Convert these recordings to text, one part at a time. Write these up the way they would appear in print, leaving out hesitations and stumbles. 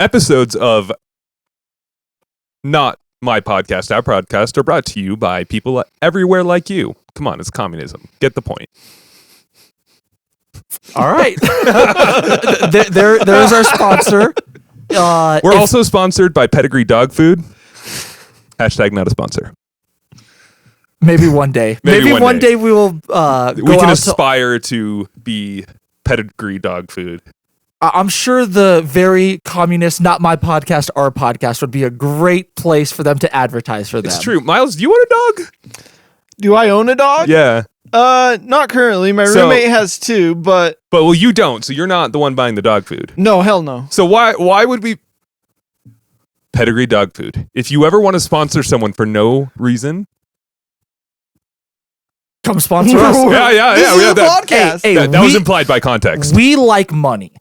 Episodes of Not My Podcast, Our Podcast are brought to you by people everywhere like you. Come on, it's communism. Get the point. All right. There's our sponsor. We're also sponsored by Pedigree Dog Food. Hashtag not a sponsor. Maybe one day. Maybe one day we will we can aspire to be Pedigree Dog Food. I'm sure the very communist Not My Podcast, Our Podcast would be a great place for them to advertise for them. It's true. Miles, do you want a dog? Do I own a dog? Yeah. Not currently. My roommate has two, but well, you don't, so you're not the one buying the dog food. No, hell no. So why would we Pedigree Dog Food? If you ever want to sponsor someone for no reason, come sponsor us. Yeah. This is a podcast. That was implied by context. We like money.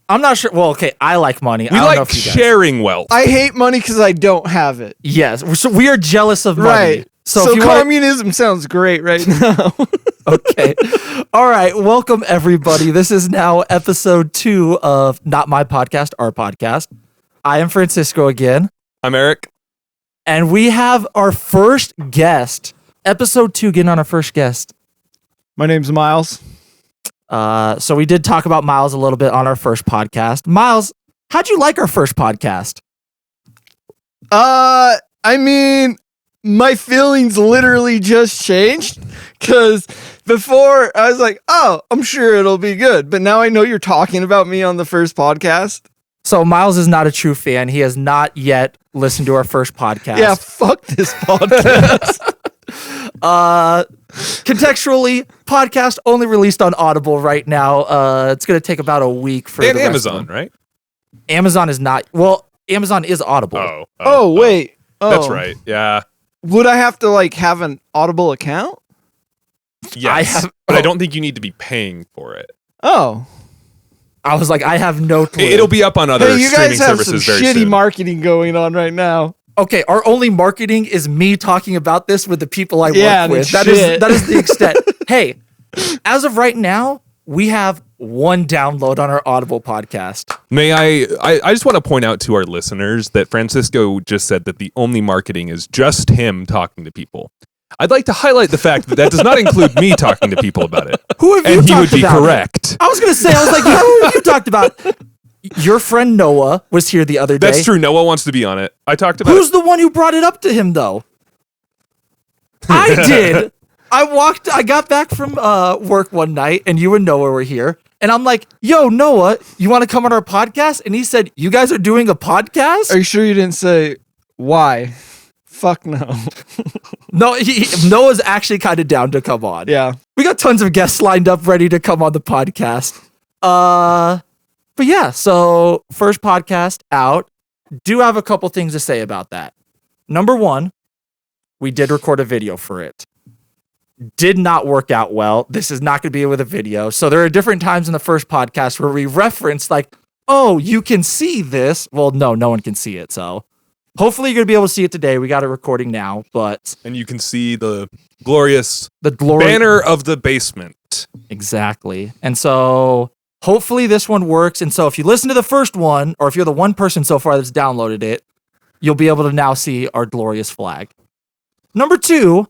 I'm not sure. Well, okay, I like money. We I don't like know if you guys. sharing wealth. I hate money because I don't have it. Yes, so we are jealous of money. Right. So if you communism sounds great right now. Okay. All right. Welcome, everybody. This is now episode 2 of Not My Podcast, Our Podcast. I am Francisco again. I'm Eric. And we have our first guest. Episode 2, getting on our first guest. My name's Miles. So we did talk about Miles a little bit on our first podcast. Miles, how'd you like our first podcast? I mean, my feelings literally just changed because before I was like, oh, I'm sure it'll be good. But now I know you're talking about me on the first podcast. So Miles is not a true fan. He has not yet listened to our first podcast. Yeah, fuck this podcast. Contextually, podcast only released on Audible right now. It's going to take about a week for and the rest Amazon, of them. right? Amazon is not. Well, Amazon is Audible. Oh, wait. That's right. Yeah. Would I have to have an Audible account? Yes. But I don't think you need to be paying for it. Oh. I was like, I have no clue. It'll be up on other Hey, you streaming guys have some services very shitty soon. marketing going on right now. Okay, our only marketing is me talking about this with the people I Yeah, work with. and That is the extent. Hey, as of right now, we have 1 download on our Audible podcast. May I just want to point out to our listeners that Francisco just said that the only marketing is just him talking to people. I'd like to highlight the fact that does not include me talking to people about it. Who have you and he talked would be about? correct. I was going to say, who have you talked about? Your friend Noah was here the other day. That's true. Noah wants to be on it. I talked about Who's the one who brought it up to him, though? I did. I got back from work one night, and you and Noah were here. And I'm like, yo, Noah, you want to come on our podcast? And he said, you guys are doing a podcast? Are you sure you didn't say why? Fuck no. No, Noah's actually kind of down to come on. Yeah. We got tons of guests lined up ready to come on the podcast. But yeah, so first podcast out. Do have a couple things to say about that. Number 1, we did record a video for it. Did not work out well. This is not going to be with a video. So there are different times in the first podcast where we reference oh, you can see this. Well, no one can see it. So hopefully you're going to be able to see it today. We got it recording now, but And you can see the glorious glory banner of the basement. Exactly. And so hopefully this one works. And so if you listen to the first one, or if you're the one person so far that's downloaded it, you'll be able to now see our glorious flag. Number 2,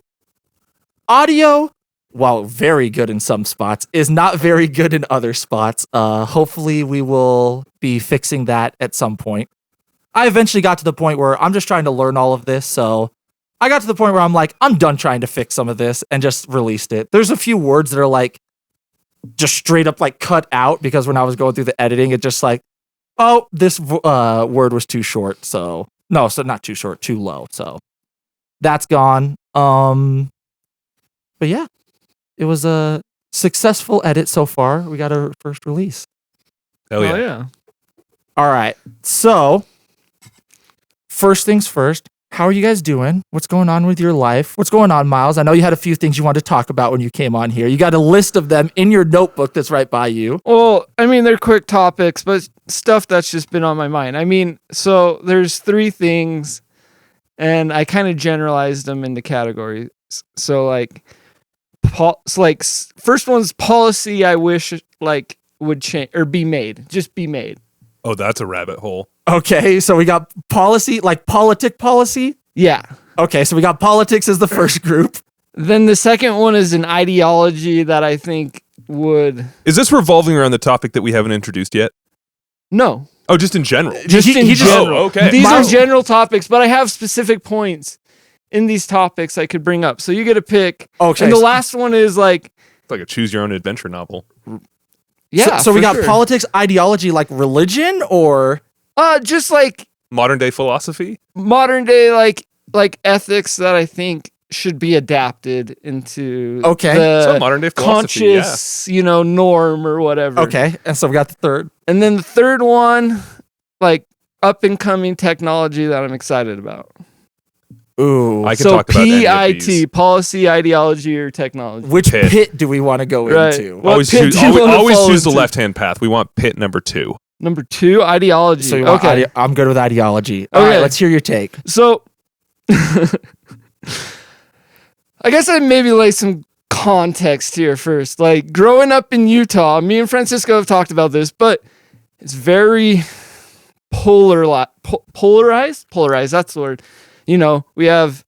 audio, while very good in some spots, is not very good in other spots. Hopefully we will be fixing that at some point. I eventually got to the point where I'm just trying to learn all of this. So I got to the point where I'm like, I'm done trying to fix some of this and just released it. There's a few words that are just straight up cut out because when I was going through the editing, it just oh, this word was too short. So not too short, too low. So that's gone. But yeah, it was a successful edit so far. We got our first release. Hell yeah. Oh, yeah. All right. So first things first, how are you guys doing? What's going on with your life? What's going on, Miles? I know you had a few things you wanted to talk about when you came on here. You got a list of them in your notebook that's right by you. Well, I mean, they're quick topics, but stuff that's just been on my mind. I mean, so there's 3 things, and I kind of generalized them into categories. So, first one's policy I wish, would change or be made. Just be made. Oh, that's a rabbit hole. Okay, so we got policy, like policy. Yeah. Okay, so we got politics as the first group. Then the second one is an ideology that I think would... Is this revolving around the topic that we haven't introduced yet? No. Oh, just in general. Just in general. Oh, okay. These are general topics, but I have specific points in these topics I could bring up. So you get to pick. Okay. And the last one is like... It's like a choose your own adventure novel. Yeah. So we got sure. politics, ideology, like religion, or Just like Modern day philosophy? modern day like ethics that I think should be adapted into So modern day philosophy, conscious, norm or whatever. okay. And so we got the third. And then the third one, like up and coming technology that I'm excited about. Ooh. I can So talk about any of PIT, these. policy, ideology, or technology. Which Pit. pit do we want to go Right. into? What Always pit choose, do you wanna always fall choose the into? left-hand path. We want pit number 2. Number 2, ideology. So you want okay. I'm good with ideology. All Okay. right, let's hear your take. So I guess I maybe lay some context here first. Like growing up in Utah, me and Francisco have talked about this, but it's very polarized. That's the word. We have,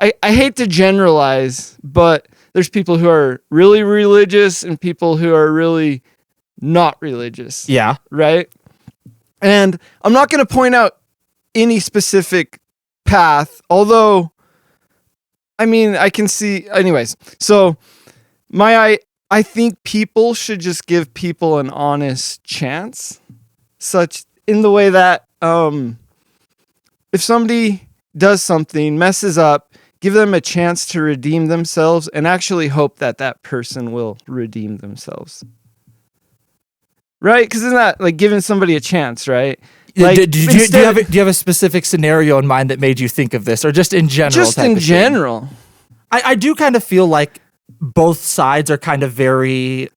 I hate to generalize, but there's people who are really religious and people who are really not religious. Yeah. Right? And I'm not going to point out any specific path, although, I mean, I can see, anyways. So, I think people should just give people an honest chance, such in the way that if somebody does something, messes up, give them a chance to redeem themselves and actually hope that that person will redeem themselves. Right? Because isn't that like giving somebody a chance, right? Like, do you have a specific scenario in mind that made you think of this, or just in general? just type in of thing? general. I do kind of feel like both sides are kind of very,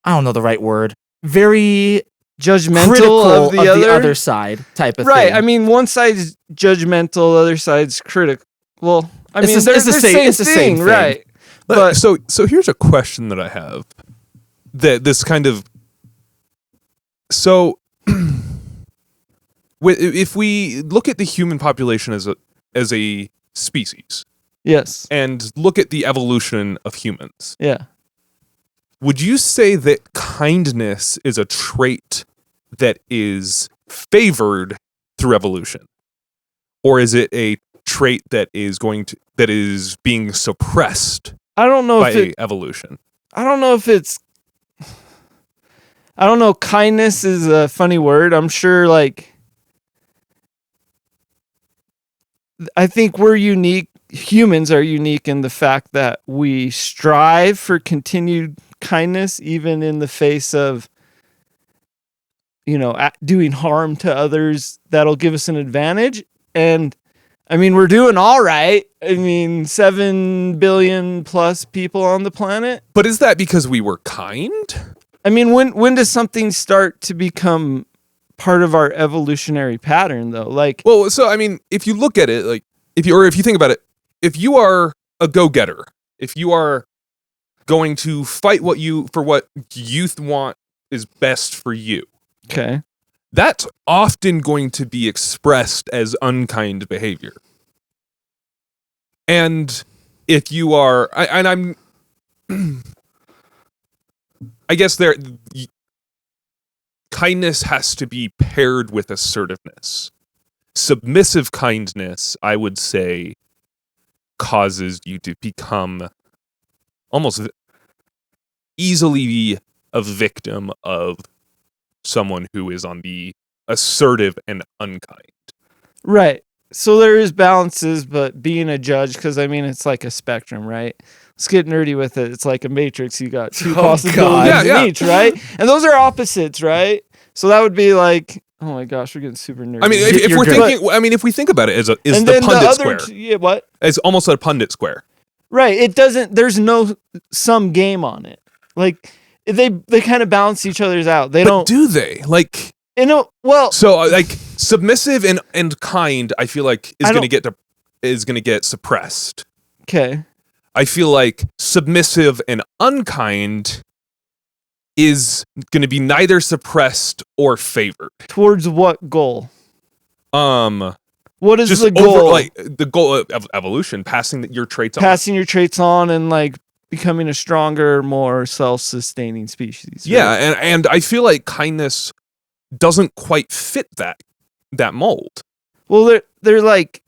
I don't know the right word, very Judgmental critical of the other side type of right. thing. I mean, one side's judgmental, the other side's critical. Well, I mean, It's they're the the same- same it's the same thing, thing. right? But so here's a question that I have. That this kind of if we look at the human population as a species Yes. and look at the evolution of humans, Yeah. would you say that kindness is a trait that is favored through evolution, or is it a trait that is being suppressed I don't know by if evolution? I don't know if it's. I don't know. Kindness is a funny word. I'm sure. Like, I think we're unique. Humans are unique in the fact that we strive for continued kindness, even in the face of, doing harm to others that'll give us an advantage. And I mean, we're doing all right. I mean, 7 billion plus people on the planet. But is that because we were kind? I mean, when does something start to become part of our evolutionary pattern, though? Like, Well, so I mean, if you look at it, like if you think about it, if you are a go-getter, if you are going to fight for what you want is best for you, okay, that's often going to be expressed as unkind behavior. And if you are, I guess kindness has to be paired with assertiveness. Submissive kindness, I would say, causes you to become almost easily a victim of someone who is on the assertive and unkind. right. So there is balances, but being a judge, because I mean, it's like a spectrum, right? Let's get nerdy with it. It's like a matrix. You got two possibilities Yeah, in each, right? And those are opposites, right? So that would be like, oh my gosh, we're getting super nerdy. I mean, if we think about it as and the then pundit the square, other, what? as almost a pundit square. Right. It doesn't. There's no some game on it. Like they kind of balance each other's out. They But don't. do they? Like, Well, so like submissive and kind, I feel like is going to get suppressed. okay. I feel like submissive and unkind is going to be neither suppressed or favored. Towards what goal? What is Just the goal? the goal of evolution, passing your traits on. Passing your traits on and like becoming a stronger, more self-sustaining species. Yeah, right? and I feel like kindness doesn't quite fit that mold. Well, they're like,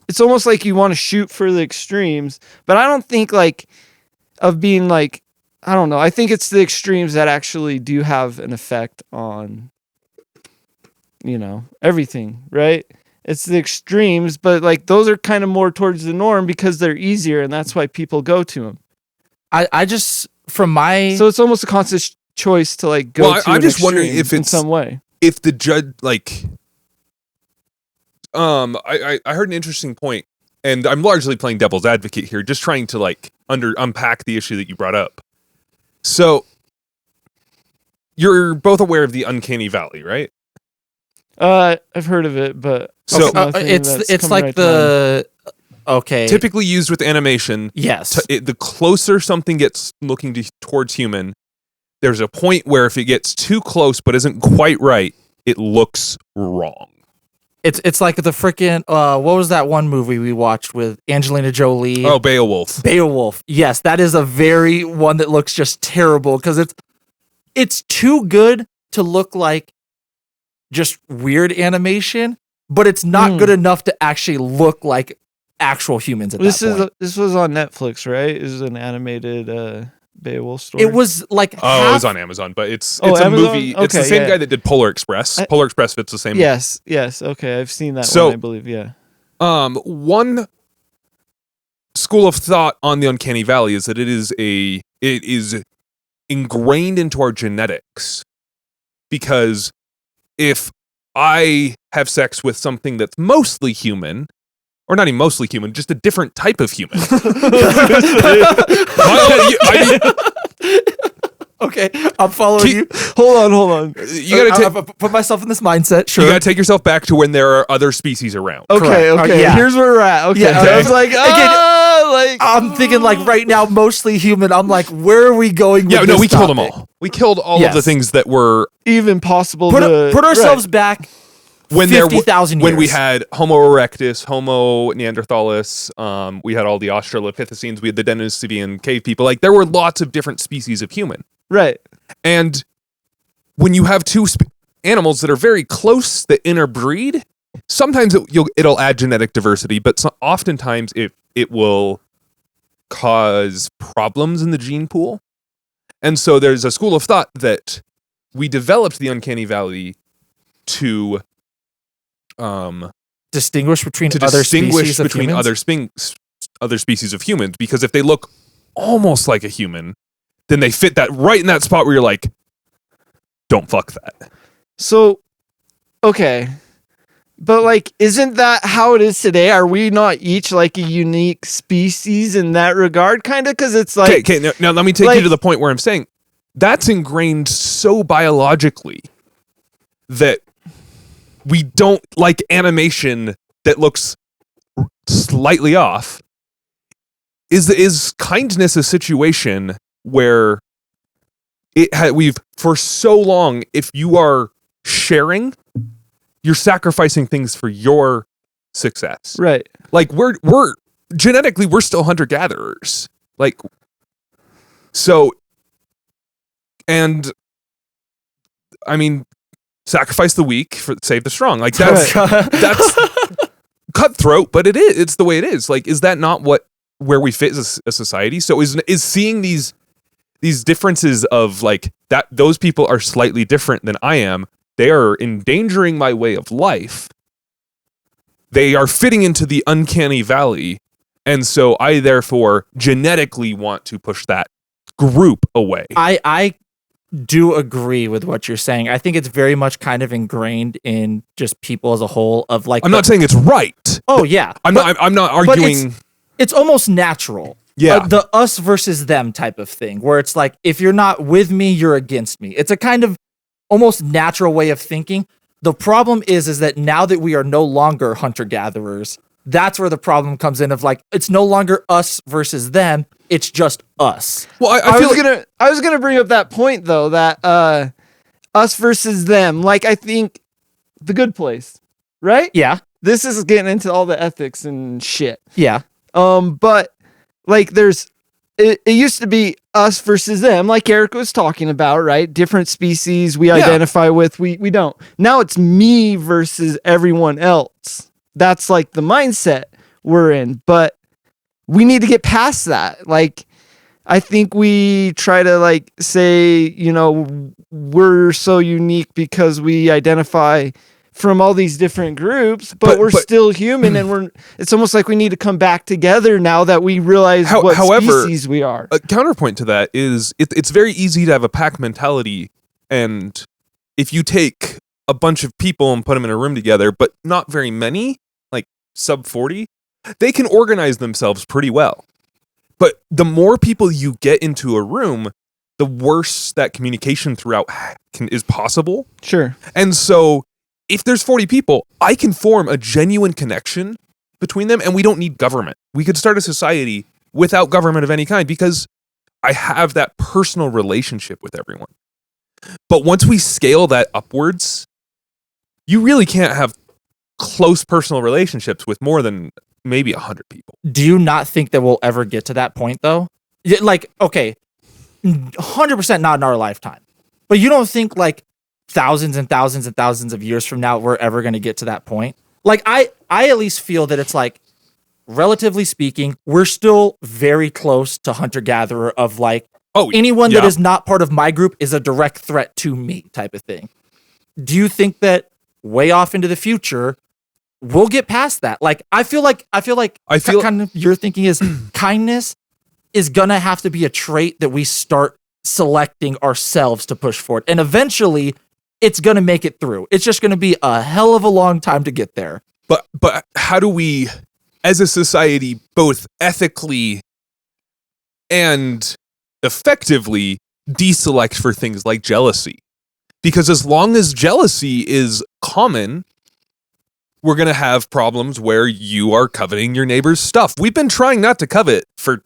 it's almost like you want to shoot for the extremes, but I don't think like of being like, I don't know. I think it's the extremes that actually do have an effect on, everything, right? It's the extremes, but like those are kind of more towards the norm because they're easier, and that's why people go to them. I just so it's almost a conscious choice to like go. Well, I'm just wondering if it's in some way, if the judge like. I heard an interesting point, and I'm largely playing devil's advocate here, just trying to like unpack the issue that you brought up. So, you're both aware of the uncanny valley, right? I've heard of it, but so it's like the okay. Typically used with animation. Yes. The closer something gets looking towards human, there's a point where if it gets too close but isn't quite right, it looks wrong. It's like the freaking what was that one movie we watched with Angelina Jolie? Oh, Beowulf. Beowulf. Yes, that is a very one that looks just terrible because it's too good to look like just weird animation, but it's not good enough to actually look like actual humans at that point. This was on Netflix, right? This is an animated Beowulf story. It was like it was on Amazon, but it's a Amazon? movie. It's the Okay, same yeah. guy that did Polar Express. Polar Express fits the same. Yes. Okay, I've seen that one, I believe. Yeah. One school of thought on the uncanny valley is that it is ingrained into our genetics, because if I have sex with something that's mostly human, or not even mostly human, just a different type of human. Okay, I'm following you. Hold on. You gotta put myself in this mindset. Sure. You gotta take yourself back to when there are other species around. Okay. Yeah. Here's where we're at. Okay. Yeah, I was like, I'm thinking like right now, mostly human. I'm like, where are we going with this we killed them topic? all. We killed all of the things that were even possible put to ourselves back when 50,000 years. When we had Homo erectus, Homo neanderthalis, we had all the Australopithecines, we had the Denisovanan cave people. Like there were lots of different species of human. Right. And when you have two animals that are very close that interbreed, sometimes it'll add genetic diversity, but oftentimes it will cause problems in the gene pool. And so there's a school of thought that we developed the uncanny valley to distinguish between other species of humans? other species of humans, because if they look almost like a human, then they fit that right in that spot where you're like, don't fuck that. So, okay. But like, isn't that how it is today? Are we not each like a unique species in that regard? Kind of, because it's like... Okay, now let me take you to the point where I'm saying that's ingrained so biologically that we don't like animation that looks slightly off. Is kindness a situation where we've for so long, if you are sharing, you're sacrificing things for your success, right? Like we're genetically we're still hunter gatherers, like so, and I mean, sacrifice the weak for save the strong. Like that's cutthroat, but it's the way it is. Like, is that not where we fit as a society? So is seeing these differences of like that those people are slightly different than I am, they are endangering my way of life, they are fitting into the uncanny valley, and so I therefore genetically want to push that group away. I do agree with what you're saying. I think it's very much kind of ingrained in just people as a whole of like I'm not saying it's right. Oh yeah. I'm not arguing. It's almost natural. Yeah. The us versus them type of thing, where it's like, if you're not with me, you're against me. It's a kind of almost natural way of thinking. The problem is that now that we are no longer hunter-gatherers, that's where the problem comes in of like, it's no longer us versus them. It's just us. Well, I was gonna bring up that point though, that us versus them. Like, I think The Good Place, right? Yeah. This is getting into all the ethics and shit. Yeah. But like, it used to be us versus them, like Eric was talking about, right? Different species we identify with, we don't. Now it's me versus everyone else. That's like the mindset we're in, but we need to get past that. Like, I think we try to like say, we're so unique because we identify from all these different groups, but we're still human, and it's almost like we need to come back together now that we realize what species we are. A counterpoint to that is it's very easy to have a pack mentality, and if you take a bunch of people and put them in a room together, but not very many, like sub 40, they can organize themselves pretty well. But the more people you get into a room, the worse that communication throughout is possible. Sure. And so if there's 40 people, I can form a genuine connection between them, and we don't need government. We could start a society without government of any kind because I have that personal relationship with everyone. But once we scale that upwards, you really can't have close personal relationships with more than maybe 100 people. Do you not think that we'll ever get to that point though? Like, okay, 100% not in our lifetime. But you don't think like thousands and thousands and thousands of years from now we're ever going to get to that point? Like, I at least feel that it's like, relatively speaking, we're still very close to hunter-gatherer of like, anyone that is not part of my group is a direct threat to me type of thing. Do you think that way off into the future we'll get past that? Like, I feel like kind of your thinking is kindness is gonna have to be a trait that we start selecting ourselves to push forward, and eventually it's gonna make it through. It's just gonna be a hell of a long time to get there. But how do we, as a society, both ethically and effectively deselect for things like jealousy? Because as long as jealousy is common, we're going to have problems where you are coveting your neighbor's stuff. We've been trying not to covet for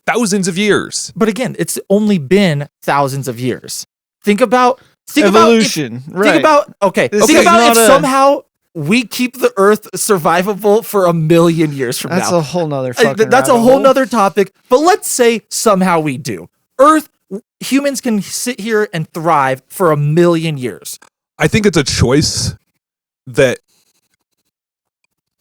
thousands of years. But again, it's only been thousands of years. Think about evolution. Think about if somehow we keep the Earth survivable for 1,000,000 years from now. That's a whole nother That's a whole nother topic. But let's say somehow we do. Humans can sit here and thrive for 1,000,000 years. I think it's a choice that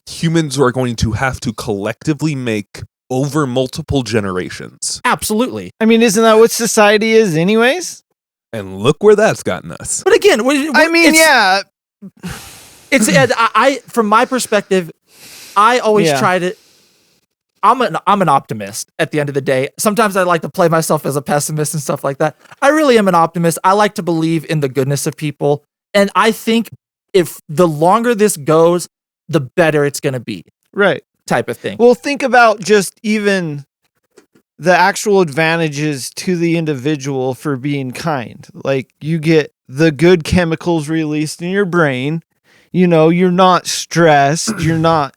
humans are going to have to collectively make over multiple generations. Absolutely. I mean, isn't that what society is anyways? And look where that's gotten us. But again, it's from my perspective, I always try to, I'm an optimist at the end of the day. Sometimes I like to play myself as a pessimist and stuff like that. I really am an optimist. I like to believe in the goodness of people. And I think if the longer this goes, the better it's going to be. Right. Type of thing. Well, think about just even the actual advantages to the individual for being kind. Like, you get the good chemicals released in your brain. You're not stressed. You're not,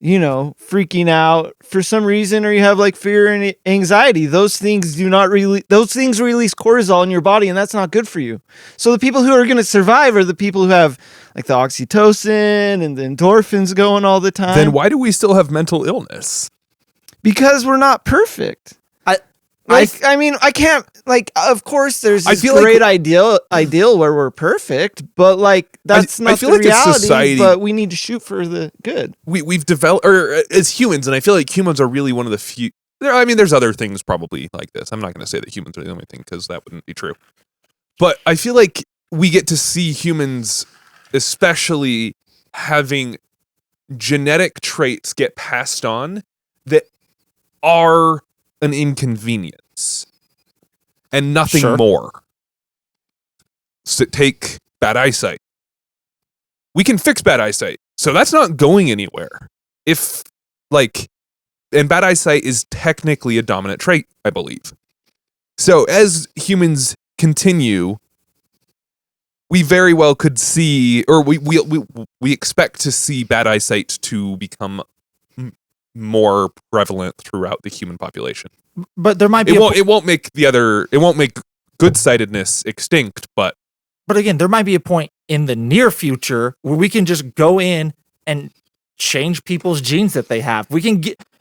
freaking out for some reason, or you have like fear and anxiety. Those things release cortisol in your body, and that's not good for you. So the people who are going to survive are the people who have like the oxytocin and the endorphins going all the time. Then why do we still have mental illness? Because we're not perfect. I can't, like, of course there's this great ideal where we're perfect, but like, that's not the reality, society, but we need to shoot for the good. We've developed, or as humans, and I feel like humans are really one of the few, there's other things probably like this. I'm not going to say that humans are the only thing, because that wouldn't be true. But I feel like we get to see humans, especially having genetic traits get passed on that are an inconvenience and nothing more. So take bad eyesight. We can fix bad eyesight, so that's not going anywhere. And bad eyesight is technically a dominant trait, I believe. So as humans continue we very well could see, or we expect to see bad eyesight to become more prevalent throughout the human population. But there might be It won't make good sightedness extinct, but again, there might be a point in the near future where we can just go in and change people's genes that they have.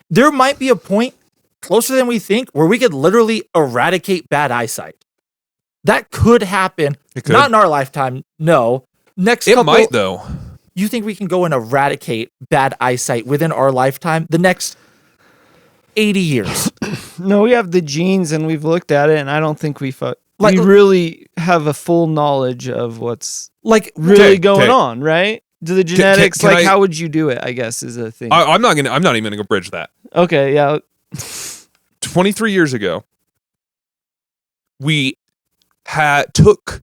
There might be a point closer than we think where we could literally eradicate bad eyesight. That could happen. It could. Not in our lifetime, no. It might though. You think we can go and eradicate bad eyesight within our lifetime? The next 80 years. No, we have the genes and we've looked at it, and I don't think we Like- we really have a full knowledge of what's Like, really Okay, going okay. on, right? Do the genetics, can like, I- how would you do it, I guess, is a thing. I'm not even gonna bridge that. Okay, yeah. 23 years ago, we took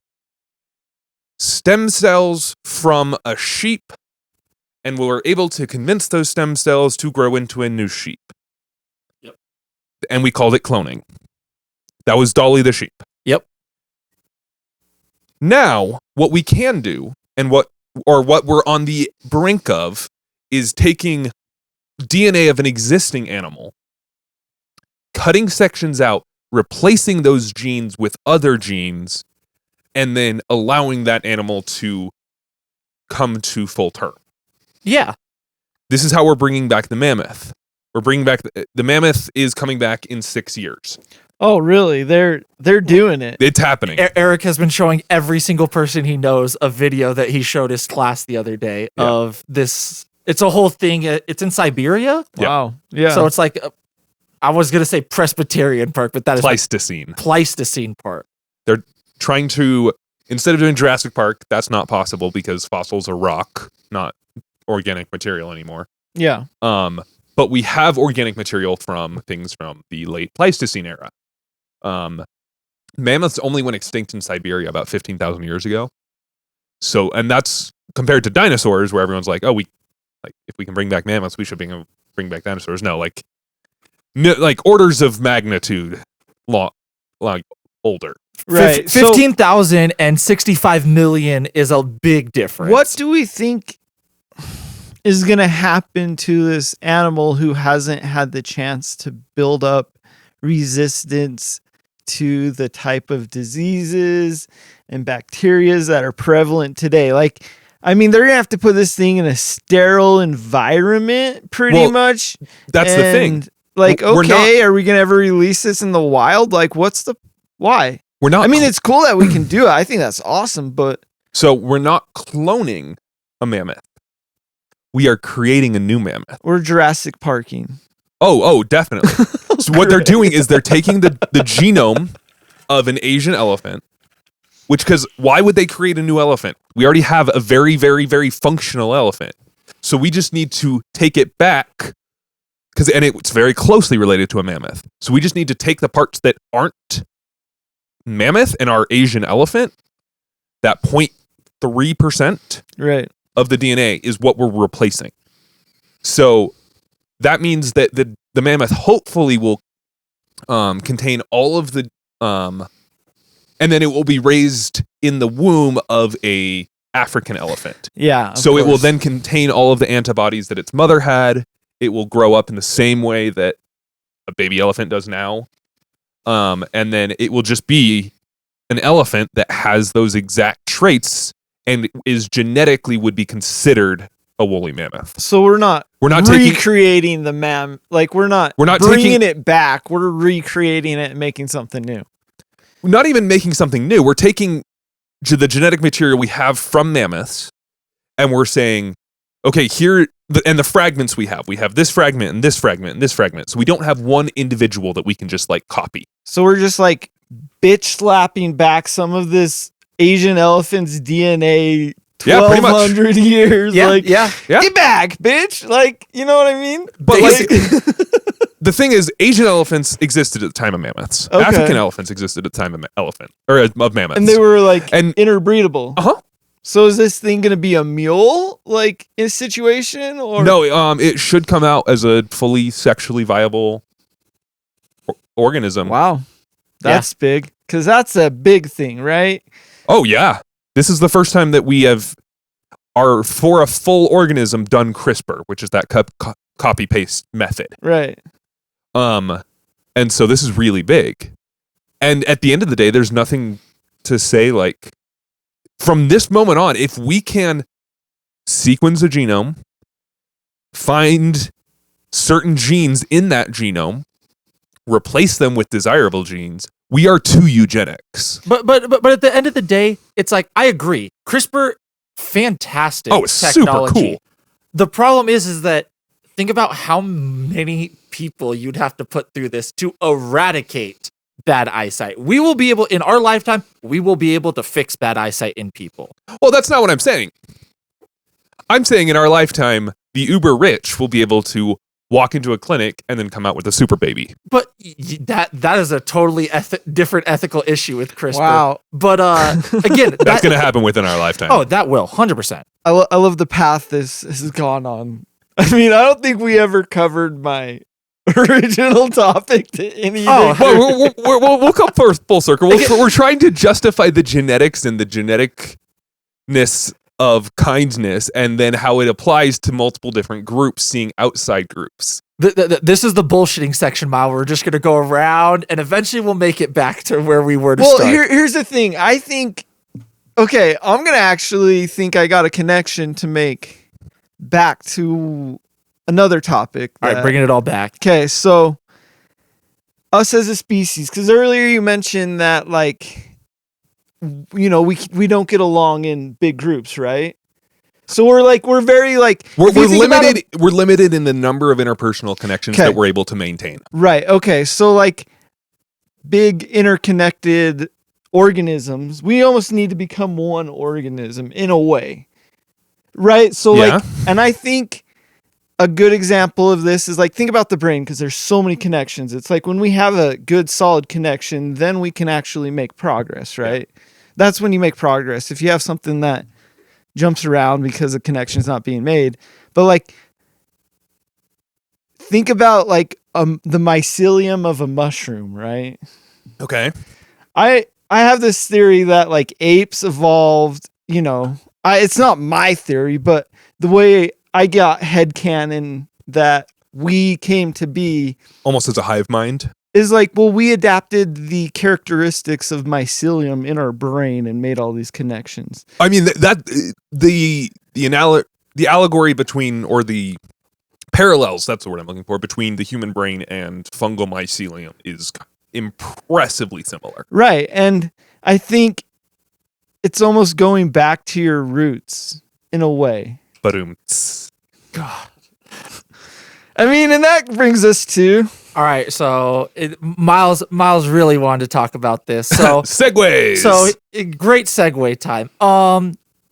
stem cells from a sheep, and we were able to convince those stem cells to grow into a new sheep. Yep. And we called it cloning. That was Dolly the sheep. Yep. Now, what we can do, and what we're on the brink of, is taking DNA of an existing animal, cutting sections out, replacing those genes with other genes, and then allowing that animal to come to full term. yeah. This is how we're bringing back the mammoth. We're bringing back the mammoth is coming back in 6 years. Oh, really? They're doing it. It's happening. Eric has been showing every single person he knows a video that he showed his class the other day Yeah. of this. It's a whole thing. It's in Siberia. Yeah. Wow. Yeah. So it's like, I was going to say Presbyterian Park, but that is Pleistocene. Pleistocene Park. Trying to, instead of doing Jurassic Park, that's not possible because fossils are rock, not organic material anymore. yeah. But we have organic material from things from the late Pleistocene era. Mammoths only went extinct in Siberia about 15,000 years ago. So, and that's compared to dinosaurs, where everyone's like, "Oh, if we can bring back mammoths, we should bring back dinosaurs." No, like orders of magnitude, older. Right. So 15,000 and 65 million is a big difference. what do we think is going to happen to this animal who hasn't had the chance to build up resistance to the type of diseases and bacterias that are prevalent today? Like, I mean, they're going to have to put this thing in a sterile environment pretty Well, much. That's the thing. And, like, We're okay, are we going to ever release this in the wild? Like, why? We're not. I mean, it's cool that we can do it. I think that's awesome, but So we're not cloning a mammoth. We are creating a new mammoth. we're Jurassic Parking. Oh, definitely. So what they're doing is they're taking the genome of an Asian elephant, because why would they create a new elephant? We already have a very, very, very functional elephant. So we just need to take it back, and it's very closely related to a mammoth. So we just need to take the parts that aren't mammoth and our Asian elephant, that 0.3% Right. of the DNA is what we're replacing. So that means that the mammoth hopefully will contain all of the and then it will be raised in the womb of a African elephant. Yeah. of So it will course. then contain all of the antibodies that its mother had. It will grow up in the same way that a baby elephant does now. And then it will just be an elephant that has those exact traits and is genetically would be considered a woolly mammoth. So we're not taking recreating the like we're not We're not bringing taking- it back. We're recreating it and making something new. not even making something new. We're taking the genetic material we have from mammoths and we're saying, okay, and the fragments we have this fragment and this fragment and this fragment. So we don't have one individual that we can just like copy. So we're just like bitch slapping back some of this Asian elephant's DNA Yeah, pretty much. 1,200 years. Yeah, like, yeah. get back, bitch. Like, you know what I mean? But like, the thing is, Asian elephants existed at the time of mammoths. Okay. African elephants existed at the time of of mammoths. And they were like And- interbreedable. Uh-huh. So is this thing going to be a mule like in situation or No, it should come out as a fully sexually viable organism. Wow. That's big, cuz that's a big thing, right? Oh yeah. This is the first time that we are for a full organism done CRISPR, which is that copy paste method. Right. And so this is really big. And at the end of the day, there's nothing to say, like, from this moment on, if we can sequence a genome, find certain genes in that genome, replace them with desirable genes, we are to eugenics. But at the end of the day, it's like, I agree. CRISPR, fantastic it's technology. super cool. The problem is that think about how many people you'd have to put through this to eradicate bad eyesight. We will be able, in our lifetime, we will be able to fix bad eyesight in people. Well, that's not what I'm saying. I'm saying in our lifetime, the uber rich will be able to walk into a clinic and then come out with a super baby. But that is a totally different ethical issue with CRISPR. Wow. But again, That's going to happen within our lifetime. Oh, that will 100%. I love the path this has gone on. I mean, I don't think we ever covered my original topic to any. Well, we'll come full circle. We're trying to justify the genetics and the geneticness of kindness, and then how it applies to multiple different groups, seeing outside groups. This is the bullshitting section, Mile. We're just going to go around, and eventually we'll make it back to where we were to start. Well, here's the thing. I think, okay, I'm going to actually think I got a connection to make back to another topic. All right, bringing it all back. Okay, so us as a species, because earlier you mentioned that, like, you know, we don't get along in big groups, right? So we're very we're limited. We're limited in the number of interpersonal connections that we're able to maintain. Right. Okay. So like big interconnected organisms, we almost need to become one organism in a way, right? So and I think a good example of this is like, think about the brain, because there's so many connections. It's like when we have a good solid connection, then we can actually make progress, right? Yeah. That's when you make progress. If you have something that jumps around because the connection's not being made. But like, think about like the mycelium of a mushroom, right? Okay. I have this theory that like apes evolved, you know, it's not my theory, but the way I got headcanon that we came to be almost as a hive mind is like, well, we adapted the characteristics of mycelium in our brain and made all these connections. I mean, the allegory between, or the parallels, that's the word I'm looking for, between the human brain and fungal mycelium is impressively similar. Right. And I think it's almost going back to your roots in a way. Boom. God. I mean, and that brings us to... All right, so Miles really wanted to talk about this. So segues. So great segue time.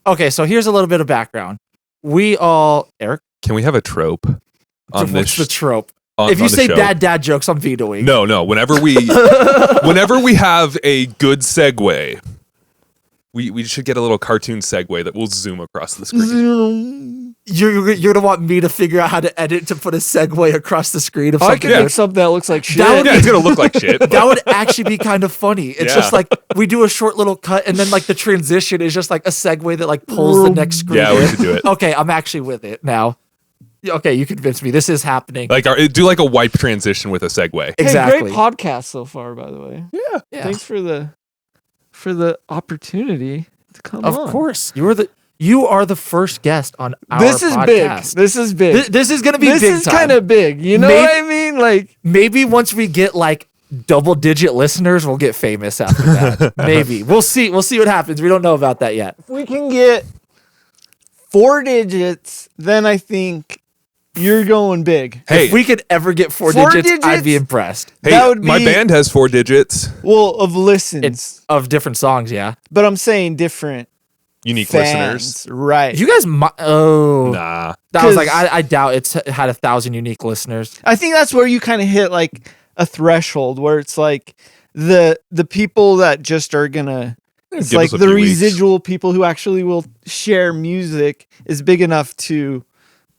Okay, so here's a little bit of background. We all, Eric, can we have a trope on what's the trope? On, if you say show? dad jokes, I'm vetoing. No. Whenever we have a good segue, we should get a little cartoon segue that will zoom across the screen. You're gonna want me to figure out how to edit to put a segue across the screen of I something. can make something that looks like shit. It's gonna look like shit. That would actually be kind of funny. It's just like we do a short little cut, and then like the transition is just like a segue that like pulls the next screen. Yeah, we should do it. Okay, I'm actually with it now. Okay, you convinced me. This is happening. Like do like a wipe transition with a segue. Exactly. Hey, great podcast so far, by the way. Yeah. Thanks for the opportunity to come on. Of course, you are the first guest on our podcast. This is big. This is gonna be big. This is kind of big. You know what I mean? Like, maybe once we get like double-digit listeners, we'll get famous after that. Maybe we'll see. We'll see what happens. We don't know about that yet. If we can get 4 digits, then I think you're going big. Hey, if we could ever get 4 digits, I'd be impressed. Hey, that would be, my band has 4 digits. Well, of listens. It's of different songs, yeah. But I'm saying different. Unique fans, listeners. Right. You guys, Nah. I was like, I doubt it's had 1,000 unique listeners. I think that's where you kind of hit like a threshold where it's like the people that just are gonna, it's like the residual people who actually will share music is big enough to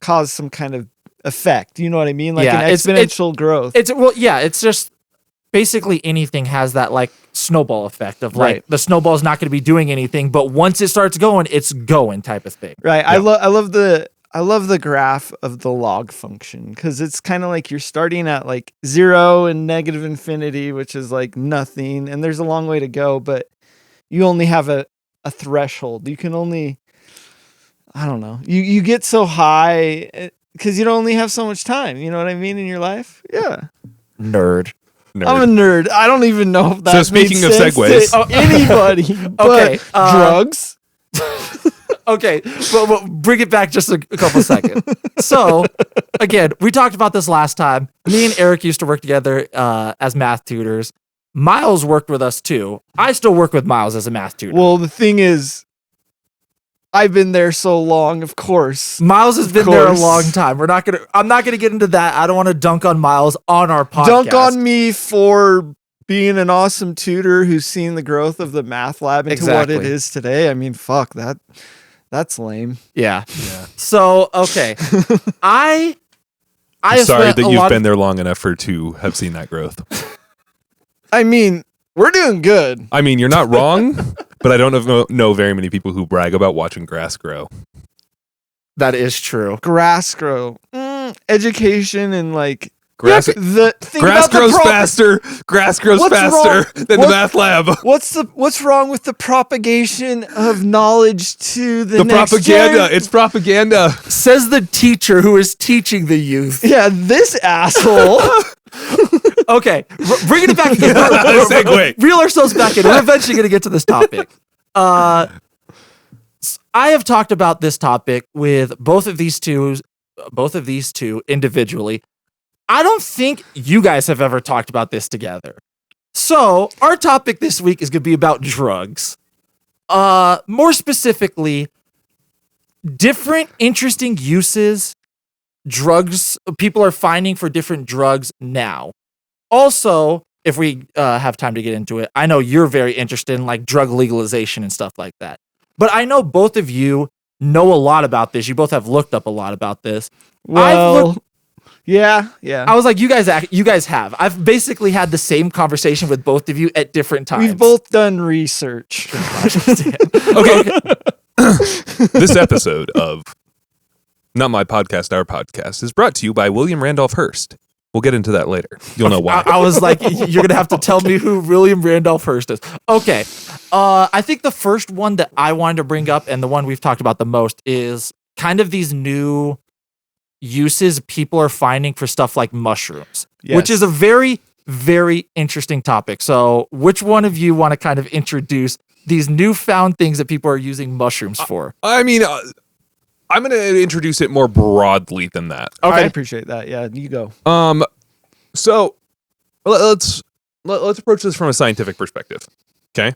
cause some kind of effect. You know what I mean? Like an exponential growth. It's just basically anything has that like snowball effect of like Right. the snowball's not going to be doing anything, but once it starts going, it's going type of thing. Right. I love the graph of the log function because it's kind of like you're starting at like 0 and negative infinity, which is like nothing, and there's a long way to go, but you only have a threshold. You can only, I don't know, you get so high because you only have so much time. You know what I mean in your life? Yeah. Nerd. I'm a nerd. I don't even know if that. So speaking of made sense segues. to anybody. Okay, But drugs. Okay, but bring it back just a couple seconds. So, again, we talked about this last time. Me and Eric used to work together as math tutors. Miles worked with us too. I still work with Miles as a math tutor. Well, the thing is, I've been there so long, of course. Miles has been there a course. long time. I'm not gonna get into that. I don't want to dunk on Miles on our podcast. Dunk on me for being an awesome tutor who's seen the growth of the math lab into what Exactly. it is today. I mean, fuck that. That's lame. Yeah. So okay, I I'm have sorry spent that a you've lot been there long enough to have seen that growth. I mean, we're doing good. I mean, you're not wrong, but I don't know very many people who brag about watching grass grow. That is true. Grass grow. Education and like Grass, the thing grass about the grows faster. Grass grows What's faster wrong- than the math lab. What's wrong with the propagation of knowledge to the The next propaganda. gen? It's propaganda. Says the teacher who is teaching the youth. Yeah, this asshole. Okay, bringing it back again. Segue. Reel ourselves back in. We're eventually going to get to this topic. I have talked about this topic with both of these two individually. I don't think you guys have ever talked about this together. So our topic this week is going to be about drugs. More specifically, different interesting uses drugs people are finding for different drugs now. Also, if we have time to get into it, I know you're very interested in like drug legalization and stuff like that. But I know both of you know a lot about this. You both have looked up a lot about this. Well, yeah. I was like, you guys have. I've basically had the same conversation with both of you at different times. We've both done research. Okay. This episode of Not My Podcast, Our Podcast is brought to you by William Randolph Hearst. We'll get into that later. You'll know why. I was like, you're going to have to tell me who William Randolph Hearst is. Okay. I think the first one that I wanted to bring up and the one we've talked about the most is kind of these new uses people are finding for stuff like mushrooms, which is a very, very interesting topic. So which one of you want to kind of introduce these newfound things that people are using mushrooms for? I mean, I'm going to introduce it more broadly than that. I appreciate that. Yeah, you go. So let's approach this from a scientific perspective. Okay.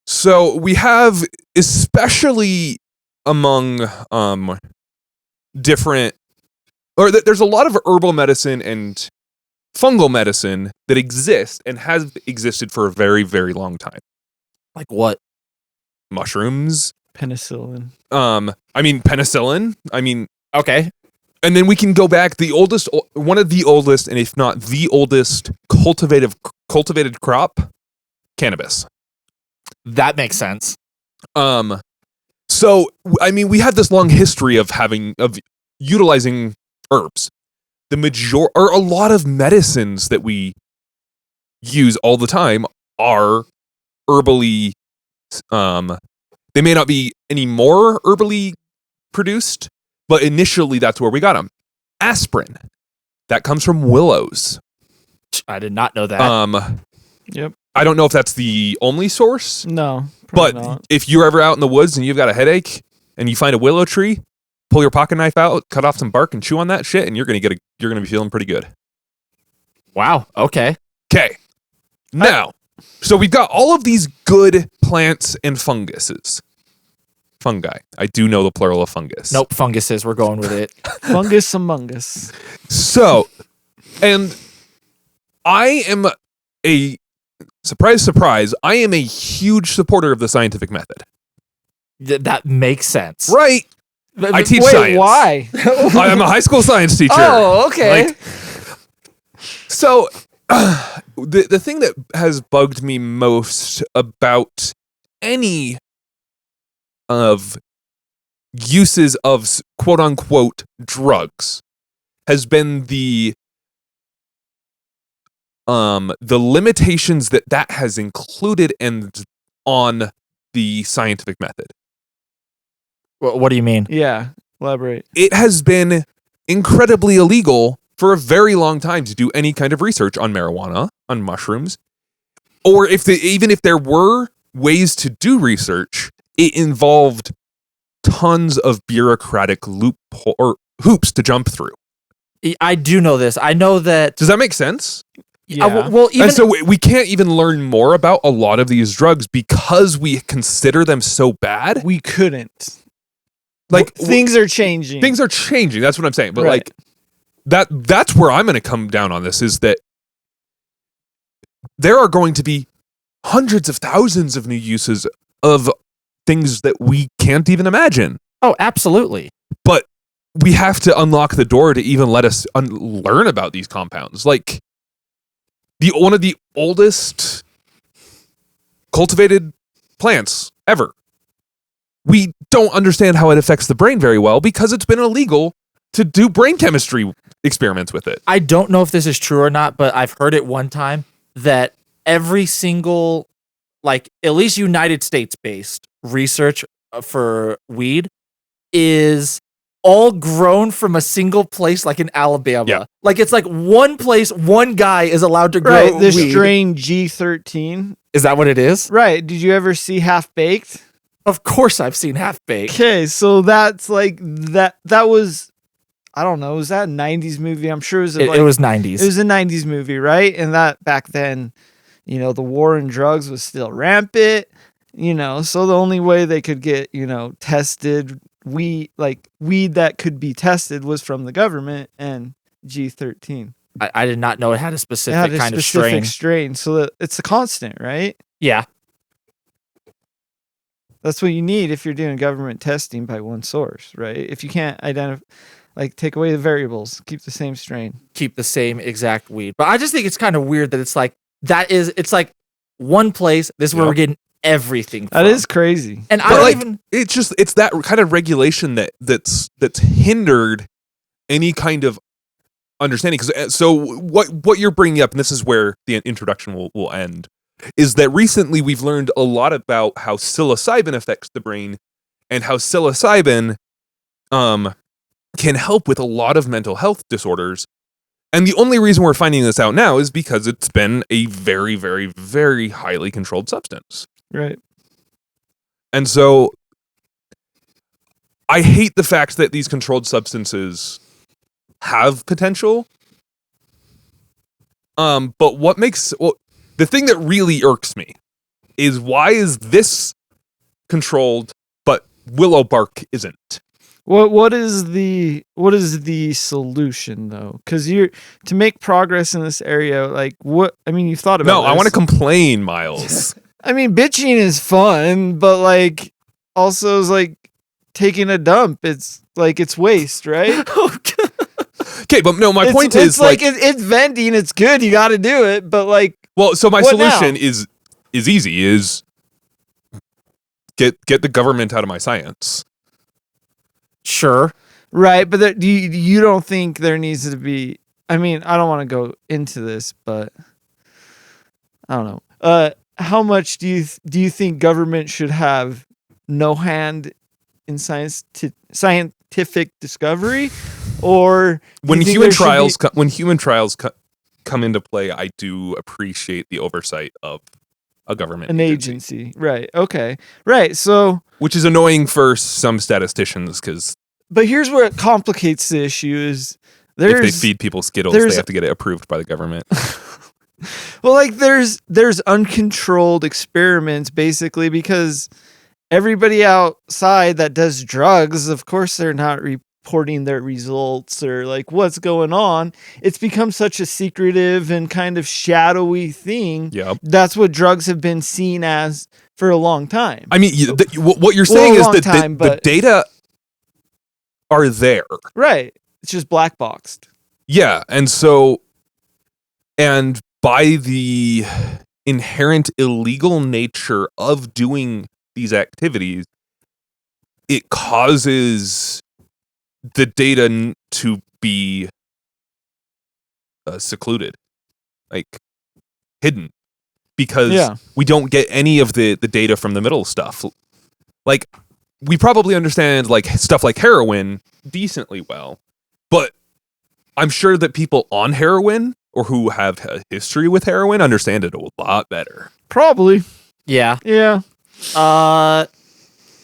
So we have, especially among different, or there's a lot of herbal medicine and fungal medicine that exist and has existed for a very, very long time. Like what? Mushrooms. Penicillin. I mean penicillin. I mean, Okay. and then we can go back. One of the oldest, and if not the oldest, cultivated crop, cannabis. That makes sense. So I mean, we have this long history of utilizing herbs. A lot of medicines that we use all the time are herbally. They may not be any more herbally produced, but initially that's where we got them. Aspirin, that comes from willows. I did not know that. Yep. I don't know if that's the only source, No, but probably not. if you're ever out in the woods and you've got a headache and you find a willow tree, pull your pocket knife out, cut off some bark, and chew on that shit, and you're gonna be feeling pretty good. Wow. Okay. Okay. Now, so we've got all of these good plants and funguses. Fungi. I do know the plural of fungus. Nope. Funguses. We're going with it. Fungus among us. So, and I am surprise, I am a huge supporter of the scientific method. That makes sense. Right. I teach Wait, science. why? I'm a high school science teacher. Oh, okay. So, the thing that has bugged me most about any of uses of quote unquote drugs has been the limitations that has included and on the scientific method. What do you mean? Yeah, elaborate. It has been incredibly illegal for a very long time to do any kind of research on marijuana, on mushrooms, or even if there were ways to do research, it involved tons of bureaucratic hoops to jump through. I do know this. I know that. Does that make sense? Yeah. Well, even And so we can't even learn more about a lot of these drugs because we consider them so bad. We couldn't. Like Things are changing. Things are changing. That's what I'm saying. But Right. like that's where I'm going to come down on this, is that there are going to be hundreds of thousands of new uses of things that we can't even imagine. Oh, absolutely. But we have to unlock the door to even let us learn about these compounds. Like one of the oldest cultivated plants ever. We don't understand how it affects the brain very well because it's been illegal to do brain chemistry experiments with it. I don't know if this is true or not, but I've heard it one time that every single, like, at least United States based research for weed is all grown from a single place, like in Alabama. Yeah. Like, it's like one place, one guy is allowed to grow Right, the weed. strain G13. Is that what it is? Right, did you ever see Half Baked? Of course I've seen Half Baked. Okay, so that's like that was, I don't know, was that a 90s movie? I'm sure it was It was 90s. It was a 90s movie, right? And that back then, the war on drugs was still rampant, so the only way they could get, tested weed that could be tested was from the government and G13. I did not know it had a It specific had a kind specific of strain. strain, so that it's a constant, right? Yeah. That's what you need if you're doing government testing by one source, right? If you can't identify, take away the variables, keep the same strain. Keep the same exact weed. But I just think it's kind of weird that it's like, it's like one place, this is where Yeah. we're getting everything from. That is crazy. And I But don't like, even... it's that kind of regulation that's hindered any kind of understanding. Because so what you're bringing up, and this is where the introduction will end, is that recently we've learned a lot about how psilocybin affects the brain and how psilocybin can help with a lot of mental health disorders. And the only reason we're finding this out now is because it's been a very, very, very highly controlled substance. Right. And so I hate the fact that these controlled substances have potential. But the thing that really irks me is, why is this controlled but willow bark isn't? What is the solution though? Because to make progress in this area, you've thought about No, I this. want to complain, Miles. I mean, bitching is fun, but also is taking a dump. It's it's waste, right? Okay, but no, my point is it's vending. It's good. You got to do it, but well, so my what solution now? is easy. Is get the government out of my science. Sure. right. But you don't think there needs to be? I mean, I don't want to go into this, but I don't know. How much do you think government should have no hand in scientific discovery, or When human trials come into play, I do appreciate the oversight of a government an agency? Right. Okay. Right. So, which is annoying for some statisticians because but here's where it complicates the issue: is if they feed people Skittles, they have to get it approved by the government. well, there's uncontrolled experiments basically, because everybody outside that does drugs, of course, they're not reporting their results or what's going on. It's become such a secretive and kind of shadowy thing. Yeah. That's what drugs have been seen as for a long time. I mean, what you're saying is that the data are there. Right. It's just black boxed. Yeah, and by the inherent illegal nature of doing these activities, it causes the data to be secluded, like hidden, because we don't get any of the data from the middle stuff. Like, we probably understand like stuff like heroin decently well, but I'm sure that people on heroin or who have a history with heroin understand it a lot better. Probably. Yeah. Yeah.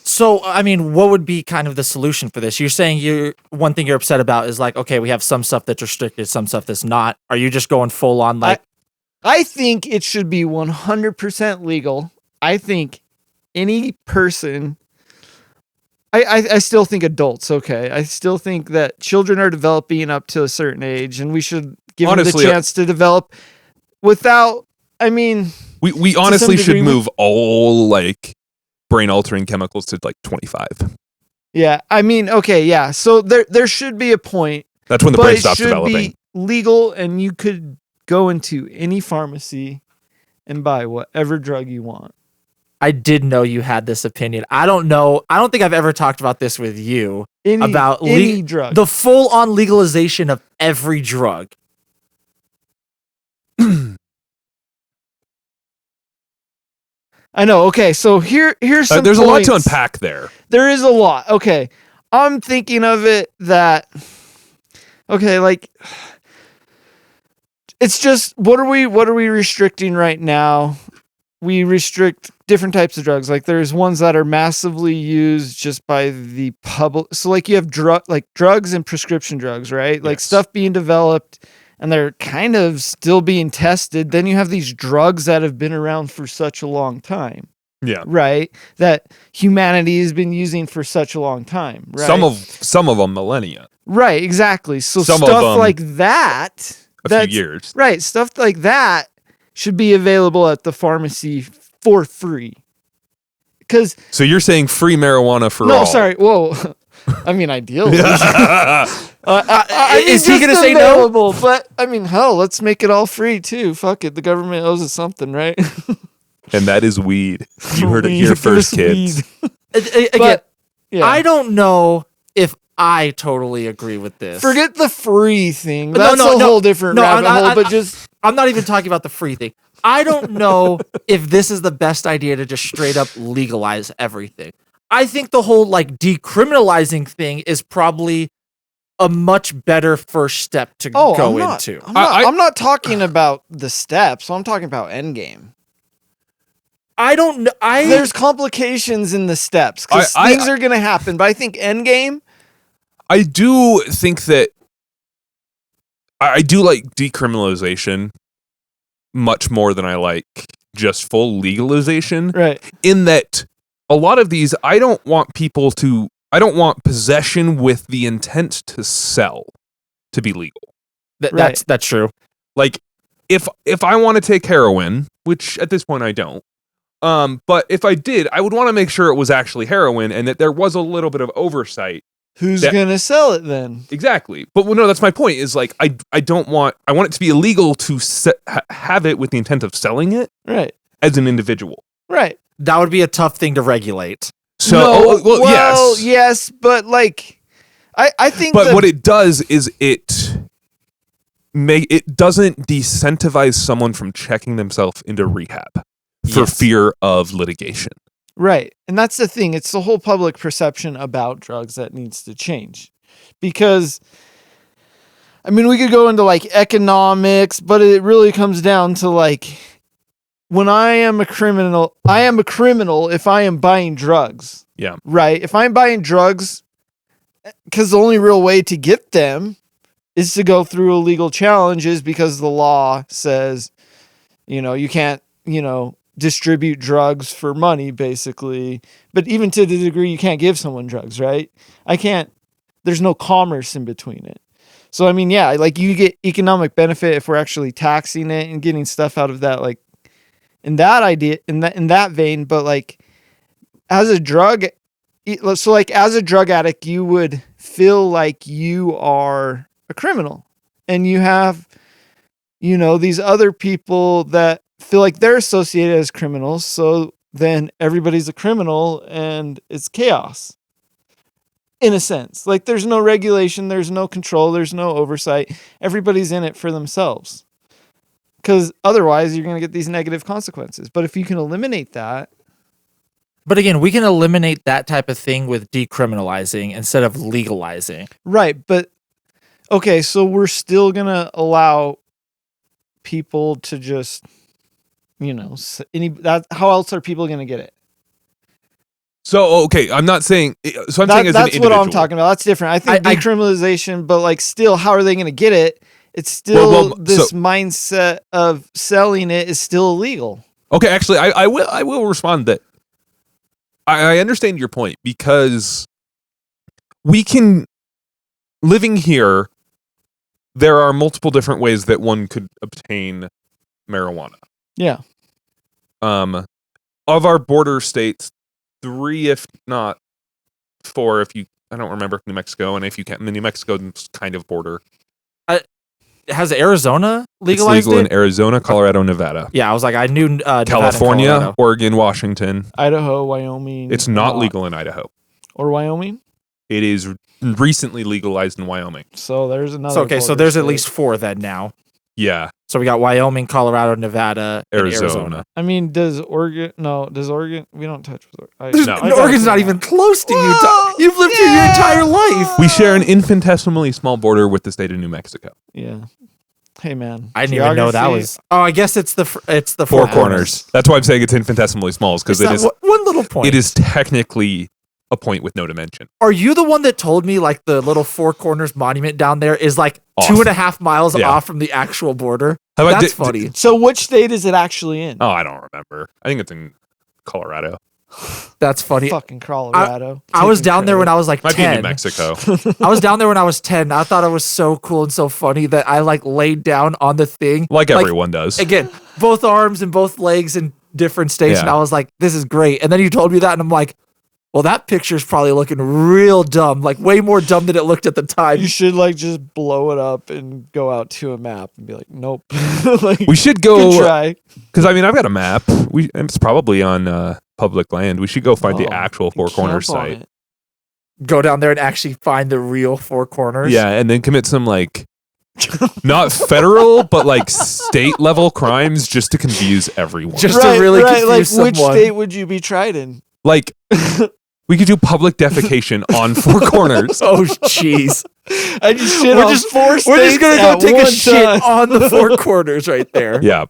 So, I mean, what would be kind of the solution for this? You're saying one thing you're upset about is like, okay, we have some stuff that's restricted, some stuff that's not. Are you just going full on like? I think it should be 100% legal. I think any person. I still think adults, okay. I still think that children are developing up to a certain age, and we should give them the chance to develop without. I mean, we honestly should move all like brain altering chemicals to like 25. Yeah, I mean, okay, yeah. So there should be a point. That's when the brain stops developing. It should be legal, and you could go into any pharmacy and buy whatever drug you want. I did know you had this opinion. I don't know. I don't think I've ever talked about this with you about any drug. The full on legalization of every drug. I know. Okay, so here's some there's points. a lot to unpack there. There is a lot. Okay, I'm thinking of it that. Okay, like it's just what are we restricting right now? We restrict different types of drugs. Like there's ones that are massively used just by the public. So like you have drugs and prescription drugs, right? Like stuff being developed and they're kind of still being tested. Then you have these drugs that have been around for such a long time. Yeah. Right? That humanity has been using for such a long time, right? Some of them millennia. Right, exactly. So some stuff of them like that. A few years. Right, stuff like that should be available at the pharmacy for free. So you're saying free marijuana for all? No, sorry. Whoa. I mean, ideally. Is he going to say no? But, I mean, hell, let's make it all free, too. Fuck it. The government owes us something, right? And that is weed. You heard it here first, kids. Again, I don't know if I totally agree with this. Forget the free thing. That's a whole different rabbit hole, but just... I'm not even talking about the free thing. I don't know if this is the best idea to just straight up legalize everything. I think the whole like decriminalizing thing is probably a much better first step to go into. I'm not talking about the steps. I'm talking about endgame. I don't know. There's complications in the steps because things are going to happen, but I think endgame. I do think that I do like decriminalization much more than I like just full legalization. Right. In that a lot of these, I don't want possession with the intent to sell to be legal. That's true. Like if I want to take heroin, which at this point I don't, but if I did, I would want to make sure it was actually heroin and that there was a little bit of oversight. Who's going to sell it then? Exactly. But no, that's my point is like, I want it to be illegal to have it with the intent of selling it. Right. As an individual. Right. That would be a tough thing to regulate. So, yes, but like, I think but what it does is it doesn't decentivize someone from checking themselves into rehab for fear of litigation. Right. And that's the thing. It's the whole public perception about drugs that needs to change. Because, I mean, we could go into like economics, but it really comes down to like, when I am a criminal if I am buying drugs. Yeah. Right. If I'm buying drugs, because the only real way to get them is to go through illegal challenges because the law says, you can't, distribute drugs for money, basically. But even to the degree you can't give someone drugs, right? There's no commerce in between it. So, I mean, yeah, like you get economic benefit if we're actually taxing it and getting stuff out of that, like in that idea, in that vein. But like as a drug addict, you would feel like you are a criminal and you have these other people that feel like they're associated as criminals. So then everybody's a criminal and it's chaos. In a sense, like there's no regulation, there's no control, there's no oversight. Everybody's in it for themselves. Because otherwise you're going to get these negative consequences. But if you can eliminate that. But again, we can eliminate that type of thing with decriminalizing instead of legalizing. Right. But okay, so we're still going to allow people to just, how else are people going to get it? So, okay, I'm not saying, so I'm saying as an That's individual. what I'm talking about. That's different. I think decriminalization, but like still, how are they going to get it? It's still this mindset of selling it is still illegal. Okay, actually, I will respond that I understand your point because living here, there are multiple different ways that one could obtain marijuana. Yeah. Of our border states, 3, if not 4, I don't remember New Mexico, and if you can't, New Mexico's kind of border. Has Arizona legalized It's legal it? in Arizona, Colorado, Nevada. Yeah, I was like, I knew Nevada, California, Colorado. Oregon, Washington. Idaho, Wyoming. It's not legal in Idaho. Or Wyoming? It is recently legalized in Wyoming. So there's another. So, okay, so there's at least 4 then now. Yeah. So we got Wyoming, Colorado, Nevada, and Arizona. I mean, does Oregon? We don't touch with Oregon's not even close to Utah. You've lived here your entire life. We share an infinitesimally small border with the state of New Mexico. Yeah. Hey, man. I didn't even know that was. Oh, I guess it's the Four corners. That's why I'm saying it's infinitesimally small, because it is one little point. It is technically a point with no dimension. Are you the one that told me like the little Four Corners monument down there is like off. 2.5 miles off from the actual border? That's funny. So which state is it actually in? Oh, I don't remember. I think it's in Colorado. That's funny. Fucking Colorado. I was down there when I was like 10. Might be in New Mexico. I was down there when I was 10. I thought it was so cool and so funny that I like laid down on the thing. Like everyone does. Again, both arms and both legs in different states. And I was like, this is great. And then you told me that and I'm like, well, that picture's probably looking real dumb, like way more dumb than it looked at the time. You should like just blow it up and go out to a map and be like, nope. We should go. Good try. Because I mean, I've got a map. It's probably on public land. We should go find the actual Four Corners site. Go down there and actually find the real Four Corners. Yeah, and then commit some like not federal, but like state level crimes just to confuse everyone. Just to really confuse like someone. Which state would you be tried in? Like. We could do public defecation on Four Corners. Oh, jeez. I just shit on 4 states. We're just going to go take a shit on the Four Corners right there. Yeah.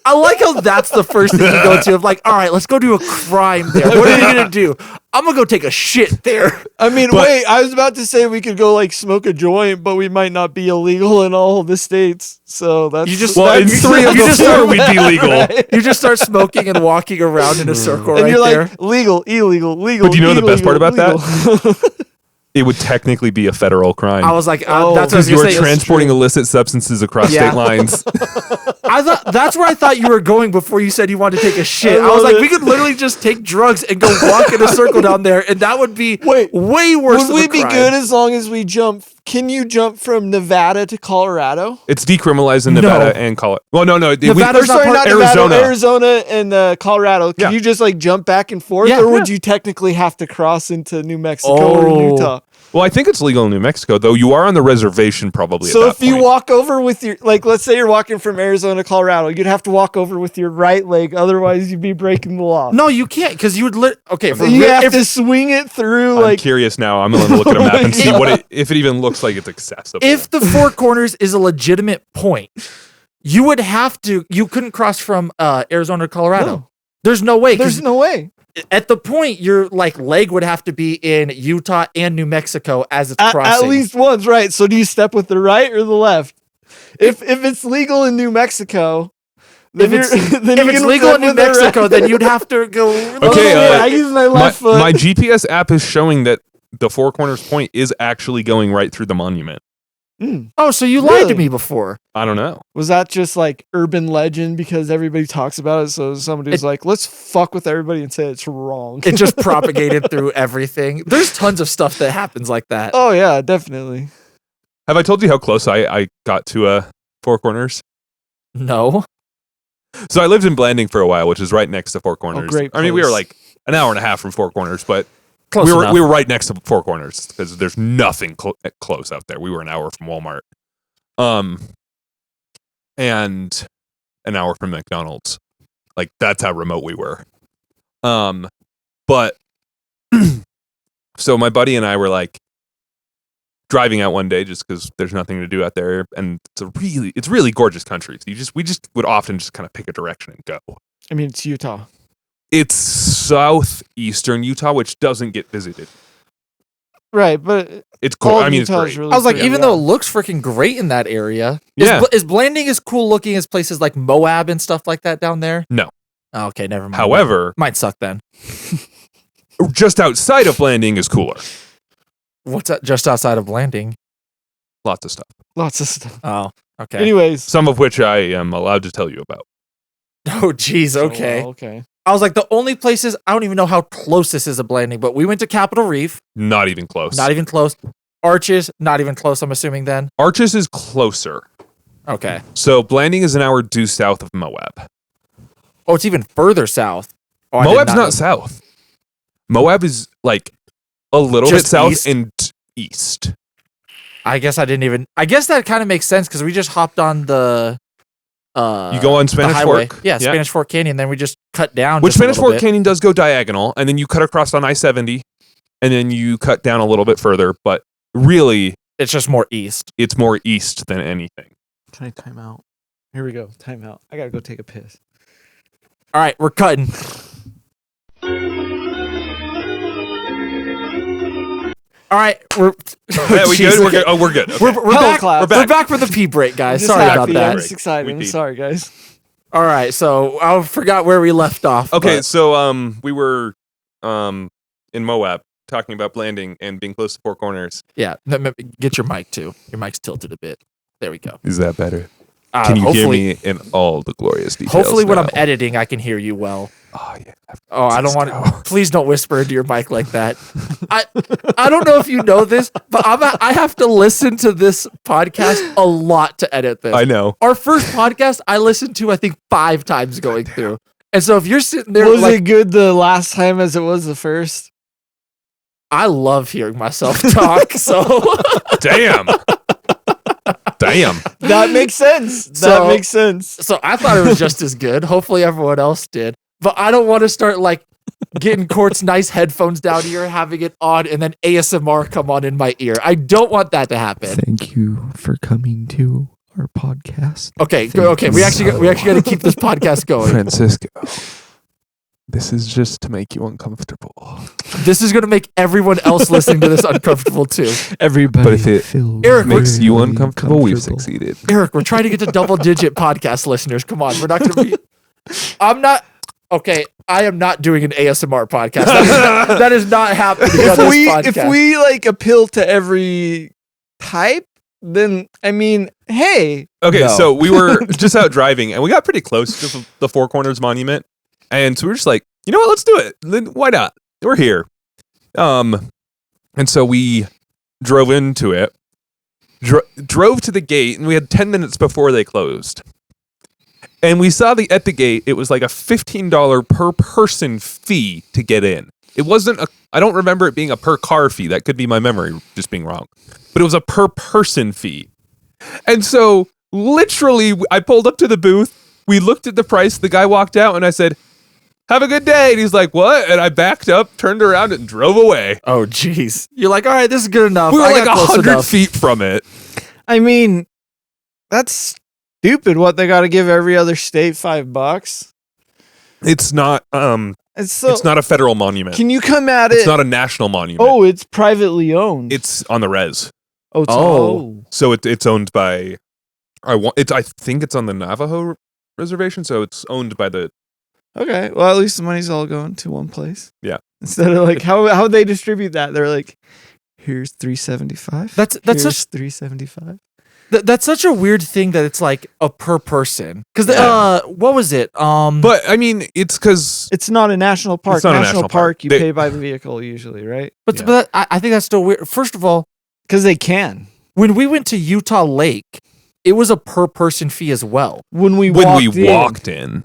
I like how that's the first thing you go to. Of like, all right, let's go do a crime there. What are you going to do? I'm going to go take a shit there. I mean, wait, I was about to say we could go like smoke a joint, but we might not be illegal in all the states. So that's in 3 of the 4 we'd be legal. Right? You just start smoking and walking around in a circle and right you're there. Like, legal. But do you know the best part about that? It would technically be a federal crime. I was like, that's what I was because you gonna are say, transporting illicit substances across state lines. I thought that's where I thought you were going before you said you wanted to take a shit. I was like, we could literally just take drugs and go walk in a circle down there, and that would be way worse. Would we be good as long as we jump? Can you jump from Nevada to Colorado? It's decriminalized in Nevada and Colorado. Well, no. Nevada's not Arizona and Colorado. Can you just like jump back and forth, or would you technically have to cross into New Mexico or Utah? Well, I think it's legal in New Mexico, though. You are on the reservation probably. So if you walk over with your, like, let's say you're walking from Arizona to Colorado, you'd have to walk over with your right leg, otherwise you'd be breaking the law. No, you can't, because you would. You have to swing it through. I'm curious now. I'm going to look at a map and see if it even looks like it's accessible. If the Four Corners is a legitimate point, you would have to. You couldn't cross from Arizona to Colorado. No. There's no way. There's no way. At the point, your like leg would have to be in Utah and New Mexico as it's crossing. At least once, right? So do you step with the right or the left? If it's legal in New Mexico, then if it's legal in New Mexico, then you'd have to go. Okay, I use my left foot. My GPS app is showing that the Four Corners point is actually going right through the monument. Oh, so you lied to me before. I don't know. Was that just like urban legend because everybody talks about it? So somebody's like, let's fuck with everybody and say it's wrong. It just propagated through everything. There's tons of stuff that happens like that. Oh, yeah, definitely. Have I told you how close I got to a Four Corners? No. So I lived in Blanding for a while, which is right next to Four Corners. great I mean, we were place. like an hour and a half from Four Corners, but Close we enough. were right next to Four Corners because there's nothing close out there. We were an hour from Walmart, and an hour from McDonald's. Like that's how remote we were. But so my buddy and I were like driving out one day just because there's nothing to do out there, and it's really gorgeous country. So we just would often just kind of pick a direction and go. I mean, it's Utah. It's southeastern Utah, which doesn't get visited. Right, but It's cool. all I mean, Utah it's is great. really I was like, pretty, even though it looks freaking great in that area, Yeah. is Blanding as cool looking as places like Moab and stuff like that down there? No. Oh, okay, never mind. However, might suck then. just outside of Blanding is cooler. What's that just outside of Blanding? Lots of stuff. lots of stuff. Oh, okay. Anyways, Some of which I am allowed to tell you about. Oh, geez. Okay. okay. I was like, the only places, I don't even know how close this is to Blanding, but we went to Capitol Reef. Not even close. Not even close. Arches, not even close, I'm assuming then. Arches is closer. Okay. So Blanding is an hour due south of Moab. Oh, it's even further south. Oh, I did Moab's know. not south. Moab is like a little Just bit south east? and east. I guess that kind of makes sense because we just hopped on the You go on the Spanish highway. Fork. Yeah, Spanish Fork Canyon. Then we just cut down. Which just a Spanish little Fork bit. Canyon does go diagonal, and then you cut across on I-70, and then you cut down a little bit further, but really, It's just more east. it's more east than anything. Can I time out? Here we go. Time out. I gotta go take a piss. All right, we're cutting. All right, we're. Yeah, we Jeez, good? We're okay. good. Oh, we're good. Okay. We're Hell back. clap. We're back for the pee break, guys. Just Sorry happy. about that. I'm just excited. We I'm peed. sorry, guys. All right, so I forgot where we left off. Okay, but- so we were in Moab talking about Blanding and being close to Four Corners. yeah, get your mic too. Your mic's tilted a bit. There we go. Is that better? Can you hear hopefully, me in all the glorious details? Hopefully, when I'm now? editing, I can hear you well. Oh yeah. Oh, I don't want Cisco. to. Please don't whisper into your mic like that. I don't know if you know this, but I have to listen to this podcast a lot to edit this. I know. Our first podcast, I listened to, I think, 5 times going through. And so if you're sitting there, Was like, it good the last time as it was the first? I love hearing myself talk. So Damn. Damn. That makes sense. That So- makes sense. So I thought it was just as good. Hopefully everyone else did. But I don't want to start like getting Court's nice headphones down here, having it on, and then ASMR come on in my ear. I don't want that to happen. Thank you for coming to our podcast. Okay, okay. We actually got to keep this podcast going. Francisco. This is just to make you uncomfortable. This is going to make everyone else listening to this uncomfortable too. Everybody, But if it Eric, makes you uncomfortable, we've succeeded. Eric, we're trying to get to double-digit podcast listeners. Come on, we're not going to be. I'm not. Okay, I am not doing an ASMR podcast. That is not happening on this podcast. If we like appeal to every type, then I mean, hey, Okay, No. so we were just out driving, and we got pretty close to the Four Corners Monument, and so we were just like, you know what, let's do it. Then why not? We're here. And so we drove into it, drove to the gate, and we had 10 minutes before they closed. And we saw at the gate, it was like a $15 per person fee to get in. It wasn't I don't remember it being a per car fee. That could be my memory just being wrong. But it was a per person fee. And so literally I pulled up to the booth. We looked at the price. The guy walked out and I said, "Have a good day." And he's like, "What?" And I backed up, turned around and drove away. Oh, jeez. You're like, all right, this is good enough. We were I like got close 100 enough. feet from it. I mean, that's stupid. What they got to give every other state $5? It's not It's so. it's not a federal monument. Can you come at It's it? not a national monument. Oh, it's privately owned. It's on the res. oh, it's, Oh. So it's owned by I think it's on the Navajo reservation, so it's owned by the Okay. Well, at least the money's all going to one place. Yeah. Instead of like how they distribute that, they're like, here's $375. That's here's such $375. that's such a weird thing that it's like a per person. Because Yeah. what was it? But I mean, it's because It's not a national park. It's not a National national park, park. you They- pay by the vehicle usually, right? but, Yeah. but I think that's still weird. First of all, Because they can. when we went to Utah Lake, it was a per person fee as well. When we walked in.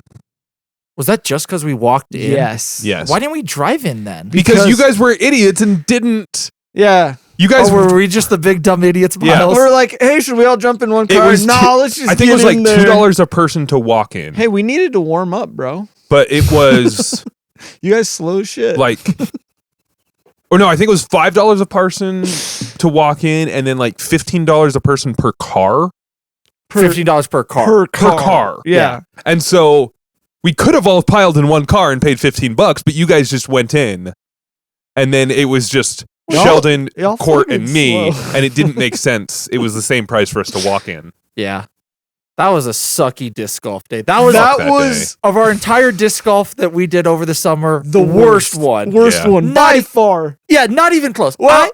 Was that just because we walked in? Yes. Why didn't we drive in then? Because you guys were idiots and didn't. Yeah. You guys were we just the big dumb idiots, Miles? We're like, hey, should we all jump in one car? Let's just I think it was like $2 a person to walk in. Hey, we needed to warm up, bro. But it was you guys slow as shit. Like, or no, I think it was $5 a person to walk in, and then like $15 a person per car. $15 per car. Per car. Yeah. And so we could have all piled in one car and paid $15, but you guys just went in, and then it was just Sheldon, Court, and me, and it didn't make sense. It was the same price for us to walk in. Yeah. That was a sucky disc golf day. That was of our entire disc golf that we did over the summer, the worst one. Worst one by far. Yeah, not even close. Well,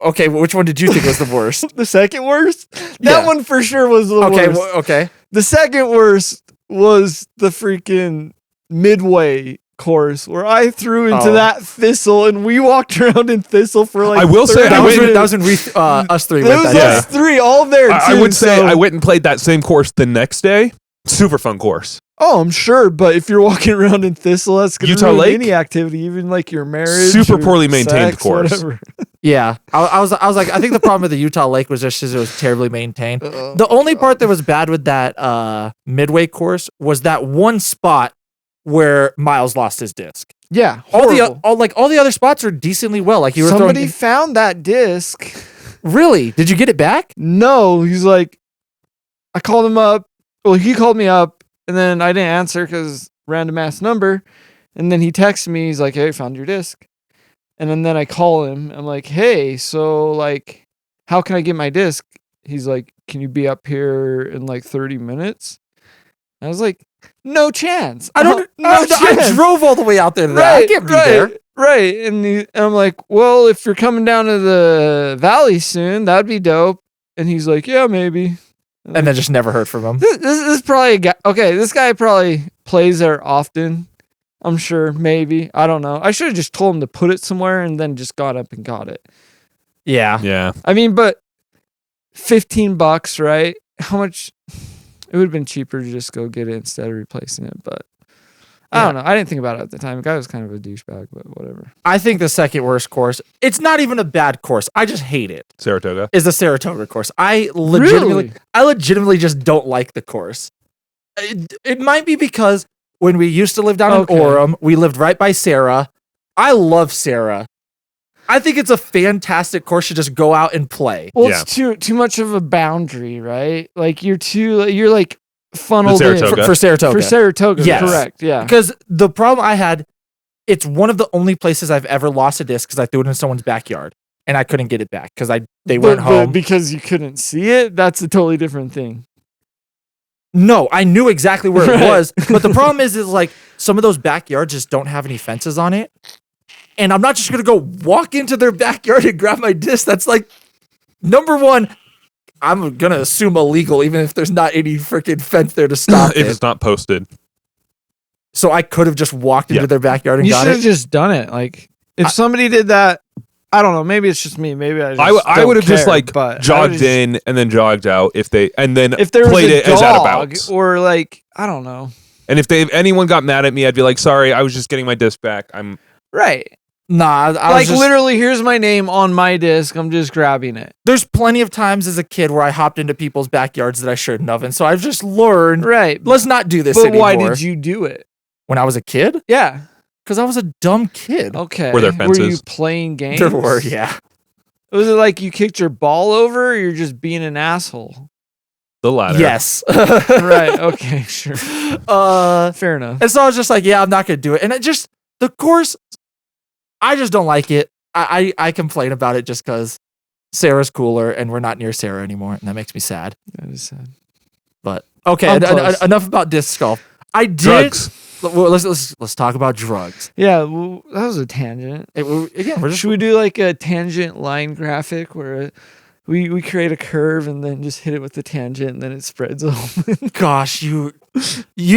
okay, which one did you think was the worst? The second worst? That one for sure was the worst. Okay. The second worst was the freaking Midway course where I threw into that thistle and we walked around in thistle for like I will say that was when us three went that day. Us three all there too. I would say I went and played that same course the next day. Super fun course. Oh, I'm sure, but if you're walking around in thistle, that's gonna Utah ruin Lake? any activity, even like your marriage. Super poorly maintained sex, course. Whatever. Yeah, I was like, I think the problem with the Utah Lake was just it was terribly maintained. The only part that was bad with that Midway course was that one spot where Miles lost his disc. Yeah, all the other spots are decently well. Like somebody found that disc. Really? Did you get it back? No, he's like, I called him up. Well, he called me up, and then I didn't answer because random ass number. And then he texted me. He's like, "Hey, found your disc." And then I call him. I'm like, "Hey, so like, how can I get my disc?" He's like, "Can you be up here in like 30 minutes?" I was like, "No chance. I drove all the way out there. I can't be there." Right. And I'm like, "Well, if you're coming down to the valley soon, that'd be dope." And he's like, "Yeah, maybe." And then just never heard from him. This is probably a guy. Okay, this guy probably plays there often. I'm sure, maybe. I don't know. I should have just told him to put it somewhere and then just got up and got it. Yeah. Yeah. I mean, but $15, right? How much? It would have been cheaper to just go get it instead of replacing it, but I don't know. I didn't think about it at the time. The guy was kind of a douchebag, but whatever. I think the second worst course, it's not even a bad course. I just hate it. Saratoga? Is the Saratoga course. I legitimately just don't like the course. It might be because when we used to live down in Orem, we lived right by Sarah. I love Sarah. I think it's a fantastic course to just go out and play. Well, it's too much of a boundary, right? Like you're like funneled in for Saratoga. For Saratoga, yes. Correct, yeah. Because the problem I had, it's one of the only places I've ever lost a disc because I threw it in someone's backyard and I couldn't get it back because they weren't home. Because you couldn't see it, that's a totally different thing. No, I knew exactly where it was, but the problem is like some of those backyards just don't have any fences on it. And I'm not just going to go walk into their backyard and grab my disc. That's like, number one, I'm going to assume illegal, even if there's not any freaking fence there to stop it. If it's not posted. So I could have just walked into their backyard and got it. You should have just done it. Like, if somebody did that, I don't know. Maybe it's just me. Maybe I would have just like jogged in and then jogged out if there was played it as out of bounds. Or like, I don't know. And if anyone got mad at me, I'd be like, "Sorry, I was just getting my disc back." I'm right. Nah, literally, here's my name on my disc. I'm just grabbing it. There's plenty of times as a kid where I hopped into people's backyards that I shouldn't have, and so I've just learned. Right. Let's not do this anymore. But why did you do it? When I was a kid? Yeah. Because I was a dumb kid. Okay. Were there fences? Were you playing games? There were, yeah. Was it like you kicked your ball over, or you're just being an asshole? The latter. Yes. Right. Okay. Sure. Fair enough. And so I was just like, yeah, I'm not gonna do it. And the course, I just don't like it. I complain about it just because Sarah's cooler and we're not near Sarah anymore, and that makes me sad. That is sad. But okay, enough about disc golf. I did. Drugs. Well, let's talk about drugs. Yeah, well, that was a tangent. Should we do like a tangent line graphic where we create a curve and then just hit it with the tangent and then it spreads open? Gosh, you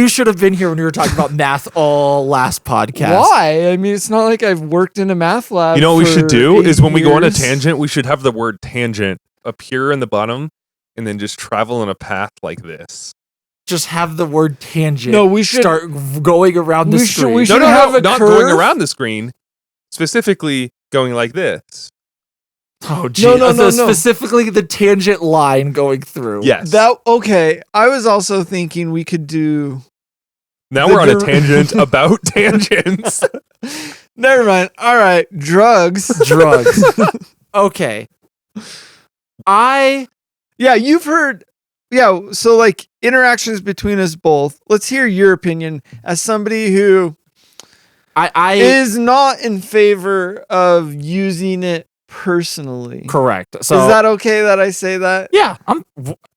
should have been here when we were talking about math all last podcast. Why? I mean, it's not like I've worked in a math lab. You know what we should do is when we go on a years. tangent, we should have the word tangent appear in the bottom, and then just travel on a path like this. Just have the word tangent. No, we should start going around the screen. we should No, have a not curve. going around the screen. Specifically going like this. Oh, geez. No. Specifically the tangent line going through. Yes. Okay. I was also thinking we could do. Now we're on a tangent about tangents. Never mind. All right, drugs. Okay. Yeah, you've heard. Yeah, so like interactions between us both. Let's hear your opinion as somebody who I is not in favor of using it personally. correct. So Is that okay that I say that? yeah,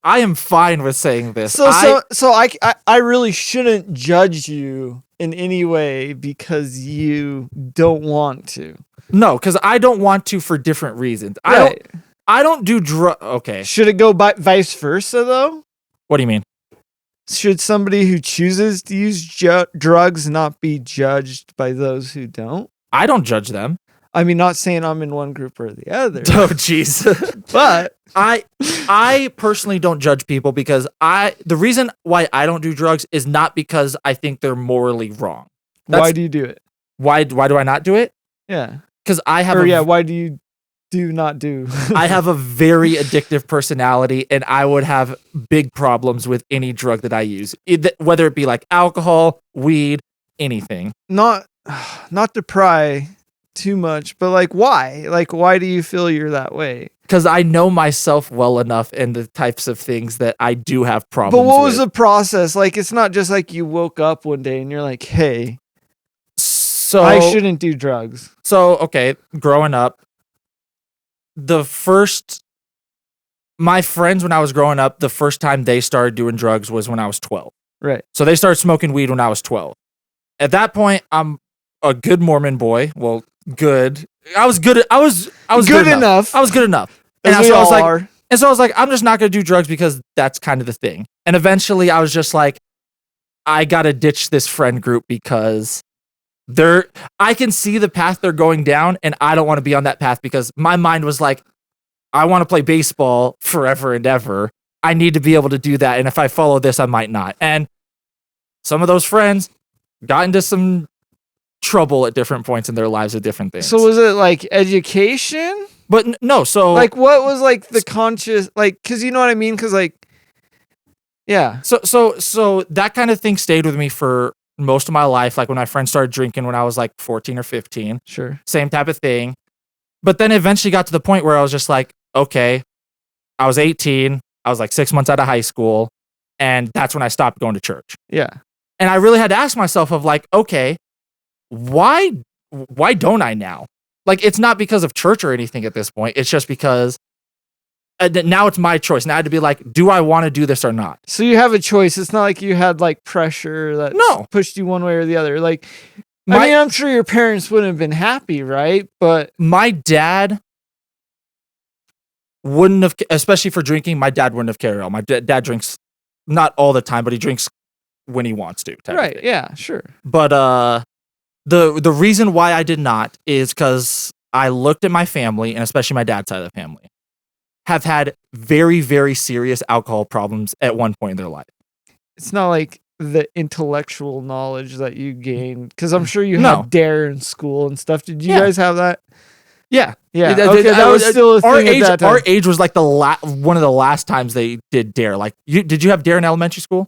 I am fine with saying this. So I really shouldn't judge you in any way because you don't want to. No, because I don't want to for different reasons. Right. I don't do Okay. Should it go vice versa though? What do you mean? Should somebody who chooses to use drugs not be judged by those who don't? I don't judge them. I mean, not saying I'm in one group or the other, Oh, jeez. but I personally don't judge people because the reason why I don't do drugs is not because I think they're morally wrong. why do you do it? Why do I not do it? Yeah. Because I have Why do you do not do? I have a very addictive personality and I would have big problems with any drug that I use, whether it be like alcohol, weed, anything. not to pry too much, but like why? Like why do you feel you're that way? Because I know myself well enough and the types of things that I do have problems But what was with. the process? Like it's not just like you woke up one day and you're like, hey, So I shouldn't do drugs. So, okay, growing up, my friends when I was growing up, the first time they started doing drugs was when I was 12. Right. So they started smoking weed when I was 12. At that point, I'm a good Mormon boy. Well, good. I was good. I was good enough. I was good enough. As we so I was all like, are. and so I was like, I'm just not going to do drugs because that's kind of the thing. And eventually I was just like, I got to ditch this friend group because I can see the path they're going down and I don't want to be on that path because my mind was like, I want to play baseball forever and ever. I need to be able to do that. And if I follow this, I might not. And some of those friends got into some trouble at different points in their lives with different things. So was it like education? But no, so Like what was like the conscious, like, cause you know what I mean? Cause like, yeah. So that kind of thing stayed with me for most of my life. Like when my friends started drinking when I was like 14 or 15, Sure. same type of thing. But then eventually got to the point where I was just like, okay, I was 18. I was like 6 months out of high school. And that's when I stopped going to church. Yeah. And I really had to ask myself of like, okay, why don't I now? Like, it's not because of church or anything at this point. It's just because now it's my choice. Now I had to be like, do I want to do this or not? So you have a choice. It's not like you had like pressure that No. pushed you one way or the other. Like, I mean, I'm sure your parents wouldn't have been happy, right? But my dad wouldn't have, especially for drinking, my dad wouldn't have cared at all. My dad drinks not all the time, but he drinks when he wants to. right. Yeah, sure. But the reason why I did not is because I looked at my family, and especially my dad's side of the family, have had very, very serious alcohol problems at one point in their life. It's not like the intellectual knowledge that you gained, because I'm sure you No. had DARE in school and stuff. Did you Yeah. guys have that? Yeah. Yeah. That- Okay, that was still a our thing age. at that time. Our age was like one of the last times they did DARE. Like, did you have DARE in elementary school?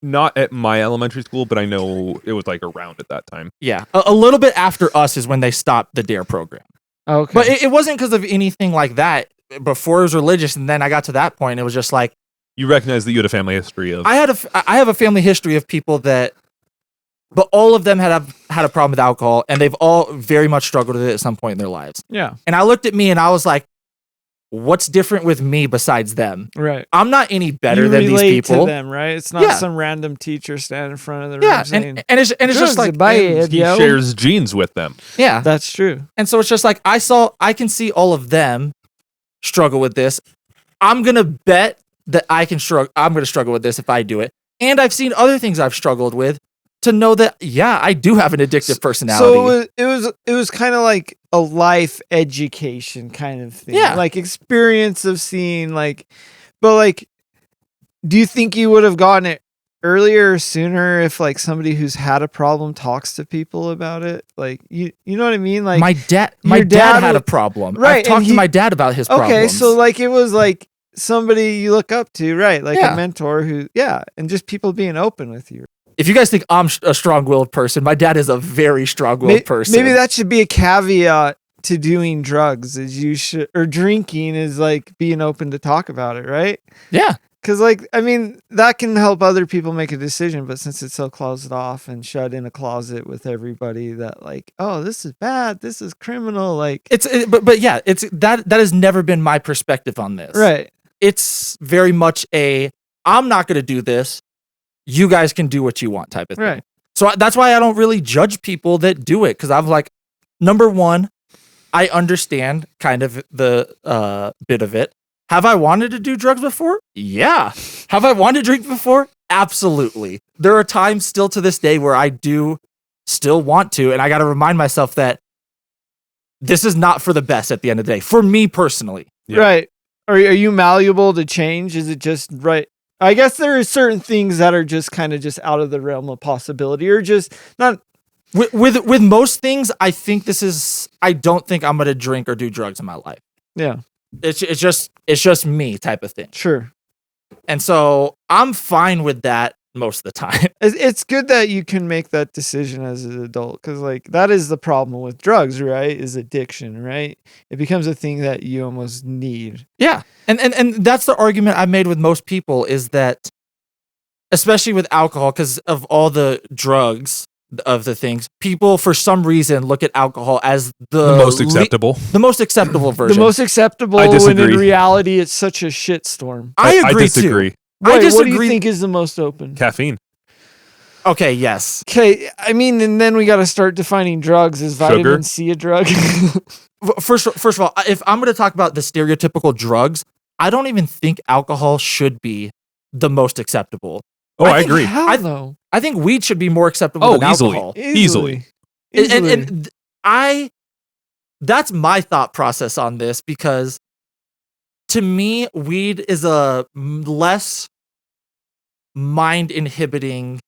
Not at my elementary school, but I know it was like around at that time. Yeah, a little bit after us is when they stopped the DARE program. Okay. But it wasn't because of anything like that. Before it was religious, and then I got to that point, it was just like You recognize that you had a family history of. I have a family history of people that, but all of them had a problem with alcohol, and they've all very much struggled with it at some point in their lives. yeah. And I looked at me and I was like, what's different with me besides them? Right. I'm not any better You than these relate people. to them, right? It's not Yeah. some random teacher standing in front of the room Yeah, saying, and it's just like bad, he yo. shares genes with them. yeah. That's true. And so it's just like I can see all of them struggle with this. I'm gonna bet that I'm gonna struggle with this if I do it. And I've seen other things I've struggled with to know that I do have an addictive personality. So it was kind of like a life education kind of thing. Yeah. Like experience of seeing but like, do you think you would have gotten it earlier or sooner if like somebody who's had a problem talks to people about it? Like you know what I mean? Like my dad had a problem. Right, I've talked to my dad about his problems. Okay, so like it was like somebody you look up to, right? Like Yeah. a mentor who, and just people being open with you. If you guys think I'm a strong-willed person, my dad is a very strong-willed person. Maybe that should be a caveat to doing drugs is you should, or drinking is like being open to talk about it, right? Yeah. Because like, I mean, that can help other people make a decision, but since it's so closed off and shut in a closet with everybody that like, oh, this is bad, this is criminal, like But yeah, it's that has never been my perspective on this. right. It's very much I'm not going to do this. You guys can do what you want type of thing. Right. So that's why I don't really judge people that do it. Cause I'm like, number one, I understand kind of the bit of it. Have I wanted to do drugs before? Yeah. Have I wanted to drink before? Absolutely. There are times still to this day where I do still want to. And I got to remind myself that this is not for the best at the end of the day. For me personally. Yeah. Right. Are you malleable to change? Is it just right? I guess there are certain things that are just kind of just out of the realm of possibility, or just not. With most things, I don't think I'm gonna drink or do drugs in my life. Yeah, It's just me type of thing. sure. And so I'm fine with that most of the time. It's good that you can make that decision as an adult, because like that is the problem with drugs, right? Is addiction, right? It becomes a thing that you almost need. Yeah. And that's the argument I've made with most people is that, especially with alcohol, because of all the drugs of the things, people for some reason look at alcohol as the most acceptable. The most acceptable version. The most acceptable, I when in disagree. reality it's such a shitstorm. I agree disagree. too. Wait, I disagree. What do you think is the most open? Caffeine. Okay, yes. Okay, I mean, and then we got to start defining drugs. Is Sugar? vitamin C a drug? First of all, if I'm going to talk about the stereotypical drugs, I don't even think alcohol should be the most acceptable. Oh, I agree. How though? I think weed should be more acceptable than easily. alcohol. Easily. And that's my thought process on this, because to me, weed is a less mind inhibiting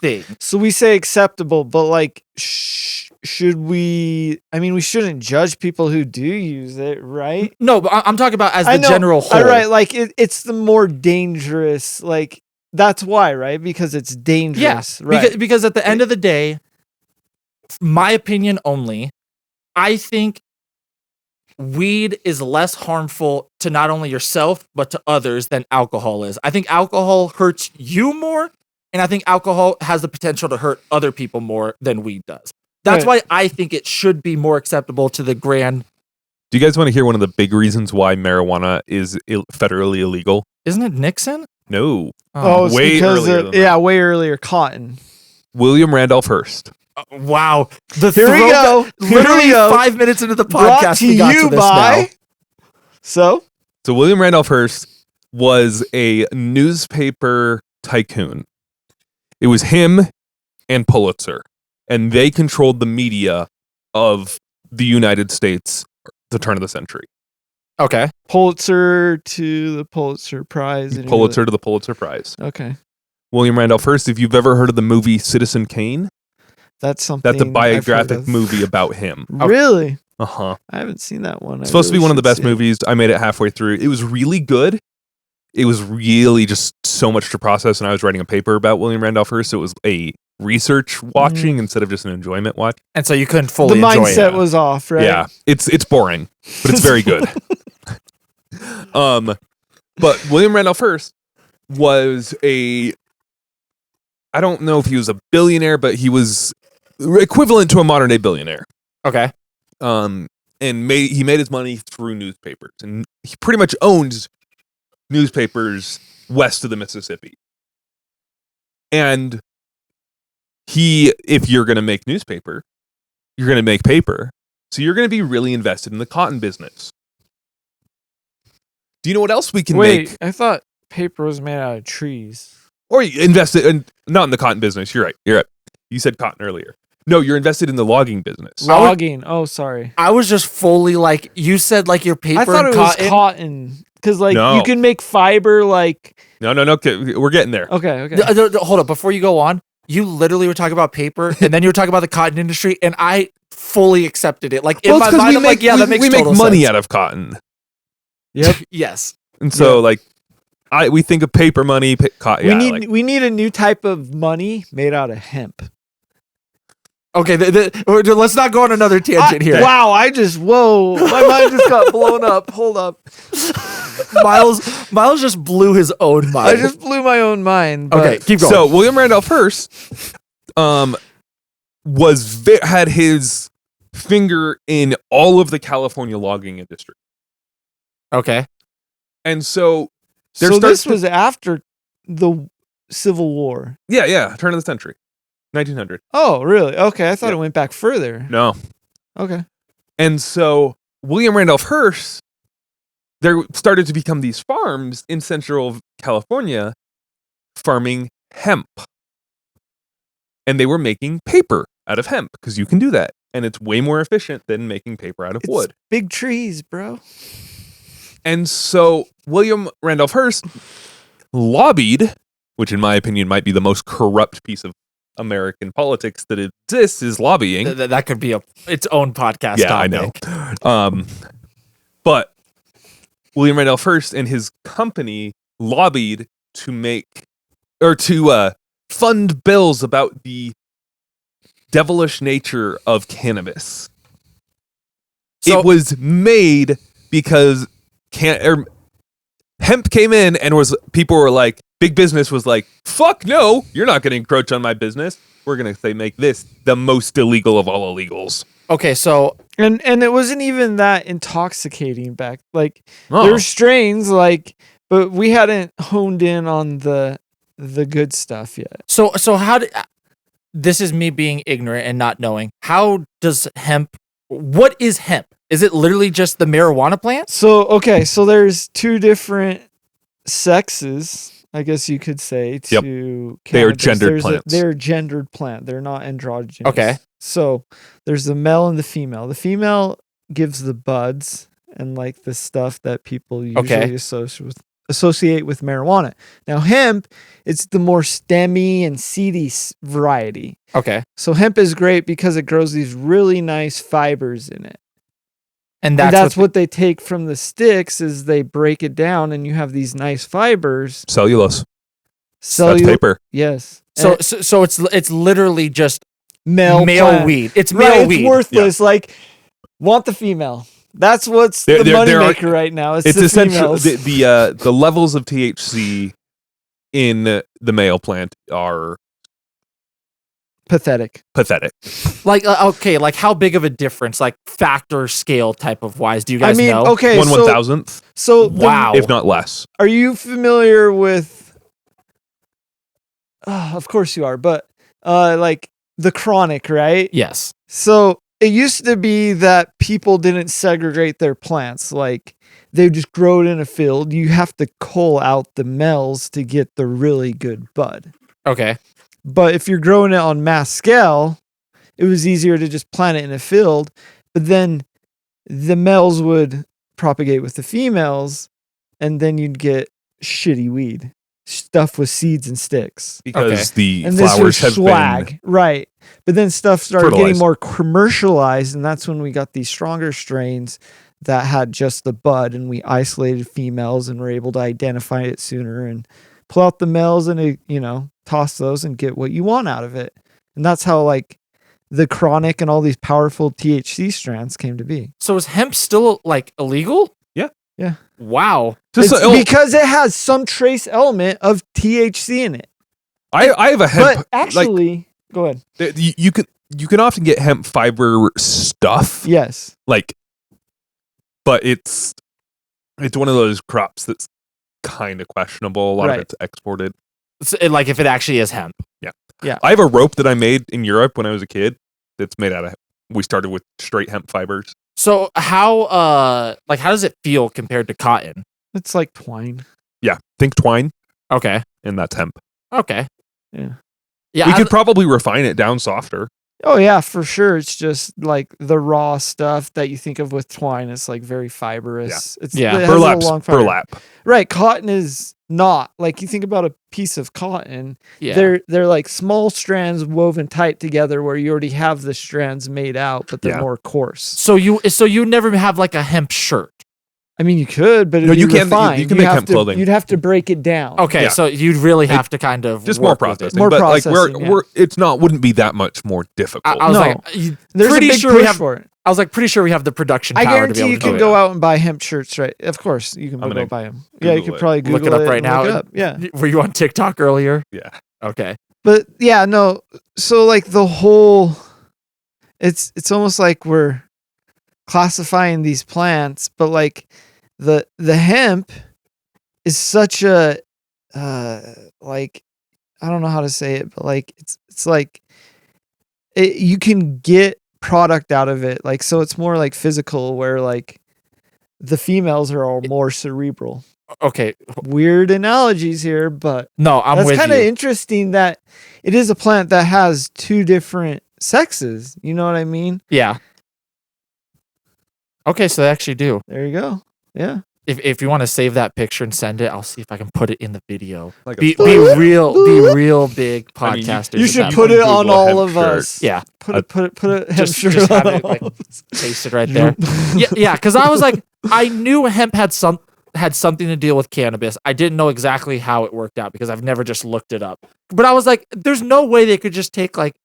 thing. So we say acceptable, but like, should we? I mean, we shouldn't judge people who do use it, right? No, but I'm talking about as the I know, general whole. all right, like it's the more dangerous. Like that's why, right? Because it's dangerous. Yeah, right? because at the end of the day, my opinion only, I think weed is less harmful to not only yourself but to others than alcohol is. I think alcohol hurts you more, and I think alcohol has the potential to hurt other people more than weed does. That's why I think it should be more acceptable to the grand. Do you guys want to hear one of the big reasons why marijuana is federally illegal? Isn't it Nixon? No. Oh, it's way because earlier than that. way earlier. Cotton. William Randolph Hearst. Wow. Here we go. Literally 5 minutes into the Brought podcast, to we got you to this by. now. So William Randolph Hearst was a newspaper tycoon. It was him and Pulitzer, and they controlled the media of the United States at the turn of the century. Okay. Pulitzer to the Pulitzer Prize. Pulitzer to the Pulitzer Prize. Okay, William Randolph Hearst, if you've ever heard of the movie Citizen Kane, that's something. that's a I've heard biographic of. movie about him. Really? Uh-huh. I haven't seen that one. It's supposed to be one of the best movies. I made it halfway through. It was really good. It was really just so much to process, and I was writing a paper about William Randolph Hearst, so it was a research watching instead of just an enjoyment watch. And so you couldn't fully The enjoy mindset it. was off, right? Yeah, it's boring, but it's very good. But William Randolph Hearst was I don't know if he was a billionaire, but he was equivalent to a modern day billionaire. Okay. And he made his money through newspapers, and he pretty much owned newspapers west of the Mississippi. And if you're going to make newspaper, you're going to make paper, so you're going to be really invested in the cotton business. Do you know what else we can make? Wait, I thought paper was made out of trees. Or you invest it in, not in the cotton business. You're right. You said cotton earlier. No, you're invested in the logging business. Logging. Oh, sorry. I was just fully like, you said like your paper I thought and it was cotton. cotton. Because like No. you can make fiber like. No. We're getting there. Okay. Hold up, before you go on, you literally were talking about paper, and then you were talking about the cotton industry, and I fully accepted it. Like in my mind, I'm like, yeah, that makes we make total money sense. out of cotton, Yep. Yes. and so like, we think of paper money. We need a new type of money made out of hemp. Okay, let's not go on another tangent here. Wow, my mind just got blown up. Hold up. Miles just blew his own mind. I just blew my own mind. But Okay, keep going. So William Randolph Hearst, had his finger in all of the California logging industry, Okay. and so this was after the Civil War. yeah, turn of the century, 1900. Oh, really? Okay, I thought Yeah. it went back further. No, Okay. and so William Randolph Hearst, there started to become these farms in Central California, farming hemp, and they were making paper out of hemp because you can do that, and it's way more efficient than making paper out of wood. Big trees, bro. And so William Randolph Hearst lobbied, which in my opinion might be the most corrupt piece of American politics that exists, is lobbying. That could be its own podcast Yeah, topic. I know. But William Randolph Hearst and his company lobbied to fund bills about the devilish nature of cannabis. So- It was made because hemp came in and people were like, big business was like, fuck no, you're not going to encroach on my business. We're going to make this the most illegal of all illegals. Okay, so And it wasn't even that intoxicating back. Like Oh. there's strains but we hadn't honed in on the good stuff yet. So how did this is me being ignorant and not knowing. How does hemp what is hemp? Is it literally just the marijuana plant? So there's two different sexes, I guess you could say, to They are cannabis. gendered plants. They're a gendered plant. They're not androgynous. Okay. So there's the male and the female. The female gives the buds and like the stuff that people usually associate with marijuana. Now hemp, it's the more stemmy and seedy variety. Okay. So hemp is great because it grows these really nice fibers in it. And And that's what they take from the sticks is they break it down and you have these nice fibers. Cellulose. That's paper. Yes. so And so it's literally just male plant. weed. It's Right, male it's weed. worthless. Like, want the female. That's what's the moneymaker right now. It's the essentially females. the levels of THC in the male plant are Pathetic. pathetic. Like okay, like how big of a difference, like factor scale type of wise, do you guys know? Okay, One 1,000th, So Wow. if not less. Are you familiar with? Of course you are, but like the chronic, right? Yes. So it used to be that people didn't segregate their plants. Like they just grow it in a field. You have to cull out the males to get the really good bud. Okay. But if you're growing it on mass scale, it was easier to just plant it in a field. But then the males would propagate with the females, and then you'd get shitty weed. Stuff with seeds and sticks. Because the And this was flowers have swag. been Right. But then stuff started fertilized. getting more commercialized, and that's when we got these stronger strains that had just the bud, and we isolated females and were able to identify it sooner and pull out the males and, toss those and get what you want out of it. And that's how like the chronic and all these powerful THC strands came to be. So is hemp still like illegal? Yeah. Yeah. Wow. Just It's because it has some trace element of THC in it. I have a hemp. But actually, go ahead. You can often get hemp fiber stuff. Yes. But it's one of those crops that's kind of questionable. A lot of it's exported. So, like if it actually is hemp. I have a rope that I made in Europe when I was a kid that's made out of. We started with straight hemp fibers. So how does it feel compared to cotton? It's like twine. Yeah, think twine, Okay. and that's hemp. Okay. Yeah. Yeah. We could probably refine it down softer. Oh yeah, for sure. It's just like the raw stuff that you think of with twine. It's like very fibrous. It has a long fiber. Burlap. Right. Cotton is not like you think about a piece of cotton. Yeah. They're like small strands woven tight together where you already have the strands made out, but they're more coarse. So you never have like a hemp shirt. I mean, you could, but you can make hemp clothing. You'd have to break it down. Okay, so you'd really have to kind of just work more with it. processing. More but processing, like it's wouldn't be that much more difficult. I was No. like, There's pretty a big sure push we have. for it. I was like, pretty sure we have the production I power to be guarantee able you to do can it. go out and buy hemp shirts, right? Of course, you can go buy them. Yeah, you Google could it. probably Google Look it up right and now. look it up. Yeah. Were you on TikTok earlier? Yeah. Okay. But yeah, no. So like the whole, it's almost like we're classifying these plants, but like the hemp is such a like I don't know how to say it, but like it's like you can get product out of it, like so it's more like physical, where like the females are all more cerebral. Okay. Weird analogies here, but No, I'm that's with kind you. of interesting that it is a plant that has two different sexes. You know what I mean? Yeah. Okay, so they actually do. There you go. Yeah. If you want to save that picture and send it, I'll see if I can put it in the video. Like Be a real big I mean, podcasters. You in should that put one. it on Google all hemp of shirt. us. Yeah. Put a hemp Just shirt have on it all like of us. pasted right there. Yeah, because I was like, I knew hemp had something to deal with cannabis. I didn't know exactly how it worked out because I've never just looked it up. But I was like, there's no way they could just take like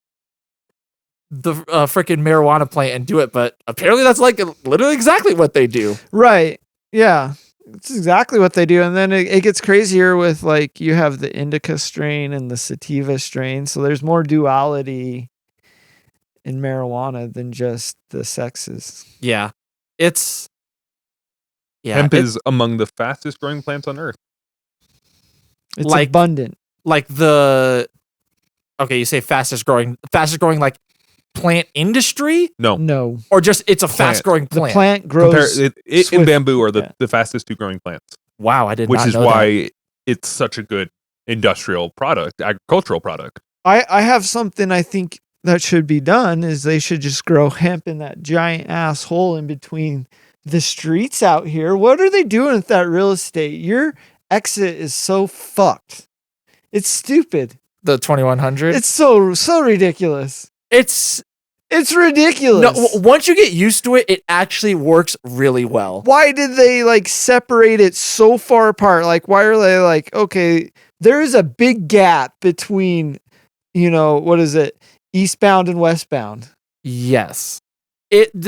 the freaking marijuana plant and do it. But apparently that's like literally exactly what they do. Right. Yeah. It's exactly what they do. And then it gets crazier with like you have the indica strain and the sativa strain. So there's more duality in marijuana than just the sexes. Yeah. It's Hemp is among the fastest growing plants on earth. It's like- abundant. like the okay, you say fastest growing like plant industry No. or just it's a fast growing The plant. plant grows. It and swift- bamboo are yeah. the fastest two growing plants, Wow, I did which not is know that. why it's such a good industrial product, agricultural product. I have something I think that should be done is they should just grow hemp in that giant ass hole in between the streets out here. What are they doing with that real estate? Your exit is so fucked. It's stupid. The 2100. It's so ridiculous. It's It's ridiculous. no. Once you get used to it, it actually works really well. Why did they like separate it so far apart? Like, why are they like, okay, there is a big gap between, what is it, eastbound and westbound? Yes.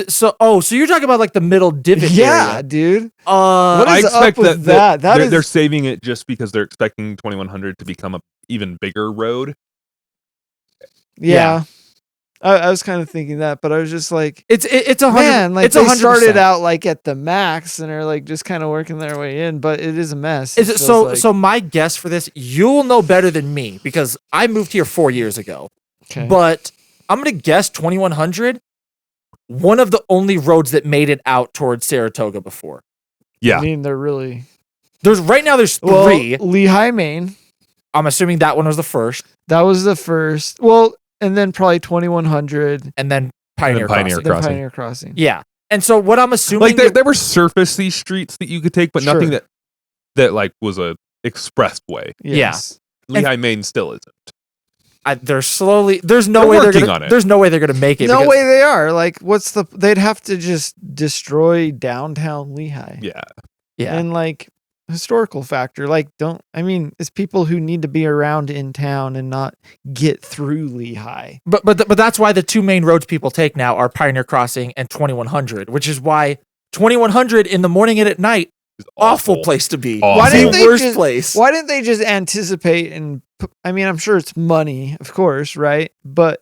So you're talking about like the middle divot Yeah, area. dude. Uh, What I is expect up with that that? they're saving it just because they're expecting 2100 to become a even bigger road. Yeah. I was kind of thinking that, but I was just like, it's 100. man, like it's they 100%. started out like at the max and are like just kind of working their way in, but it is a mess. Is it feels so? like- So my guess for this, you'll know better than me because I moved here 4 years ago. Okay. But I'm gonna guess 2100. One of the only roads that made it out towards Saratoga before. Yeah. I mean, they're really There's three. Lehigh, Maine. I'm assuming that one was the first, That was the first. Well, and then probably 2100. and then Pioneer Pioneer Crossing. Then Crossing. Pioneer Crossing. Yeah, and so what I'm assuming, Like there were surfacey streets that you could take, but nothing Sure. that like was a expressed way. Yes. Lehigh, Maine still isn't. they're slowly. There's no They're way they're working gonna. on it. There's no way they're gonna make it. No because- way they are. Like, they'd have to just destroy downtown Lehigh. Yeah. Yeah, And like historical factor. Like, it's people who need to be around in town and not get through Lehigh. but that's why the two main roads people take now are Pioneer Crossing and 2100, which is why 2100 in the morning and at night, It's awful place to be. Awful. Why The didn't they worst just- place. Why didn't they just anticipate and I'm sure it's money, of course, right? But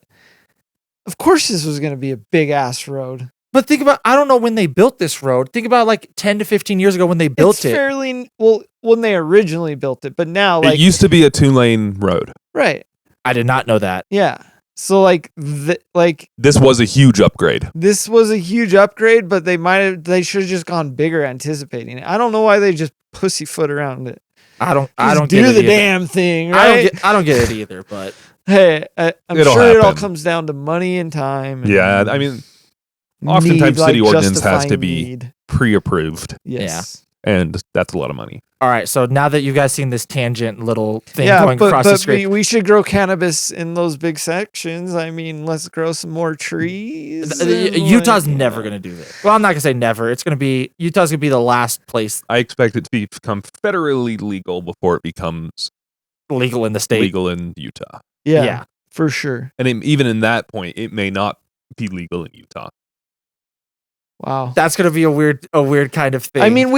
of course this was going to be a big ass road. But think about, I don't know when they built this road. Think about like 10 to 15 years ago when they built It's it. fairly well when they originally built it, but now like it used to be a 2-lane road. right. I did not know that. Yeah. So like This was a huge upgrade. this was a huge upgrade, but they should have just gone bigger anticipating it. I don't know why they just pussyfoot around it. I don't Just get do it the either. damn thing, right? I don't get it either, but Hey, I'm It'll sure it all happen. comes down to money and time. And Yeah, I mean, oftentimes need, city ordinance has justifying to be need. pre-approved, Yes. and that's a lot of money. All right, so now that you guys seen this tangent little thing Yeah, going across the but screen, we should grow cannabis in those big sections. I mean, let's grow some more trees. and, Utah's like, never going to do this. Well, I'm not going to say never. It's going to be Utah's going to be the last place I expect it to become federally legal before it becomes legal in the state. legal in Utah. Yeah, for sure. And even in that point, it may not be legal in Utah. Wow. That's going to be a weird kind of thing. I mean,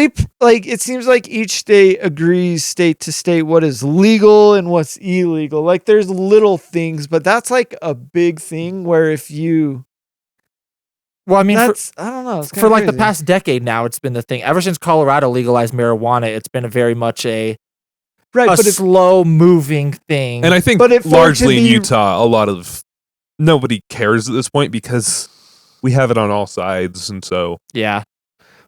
it seems like each state agrees state to state what is legal and what's illegal. Like there's little things, but that's like a big thing where if you well, I mean, I don't know. It's for like the crazy. past decade now, it's been the thing. Ever since Colorado legalized marijuana, it's been a very much a but if slow moving thing. And I think But if for it to largely in be- Utah, nobody cares at this point because we have it on all sides. And so, yeah.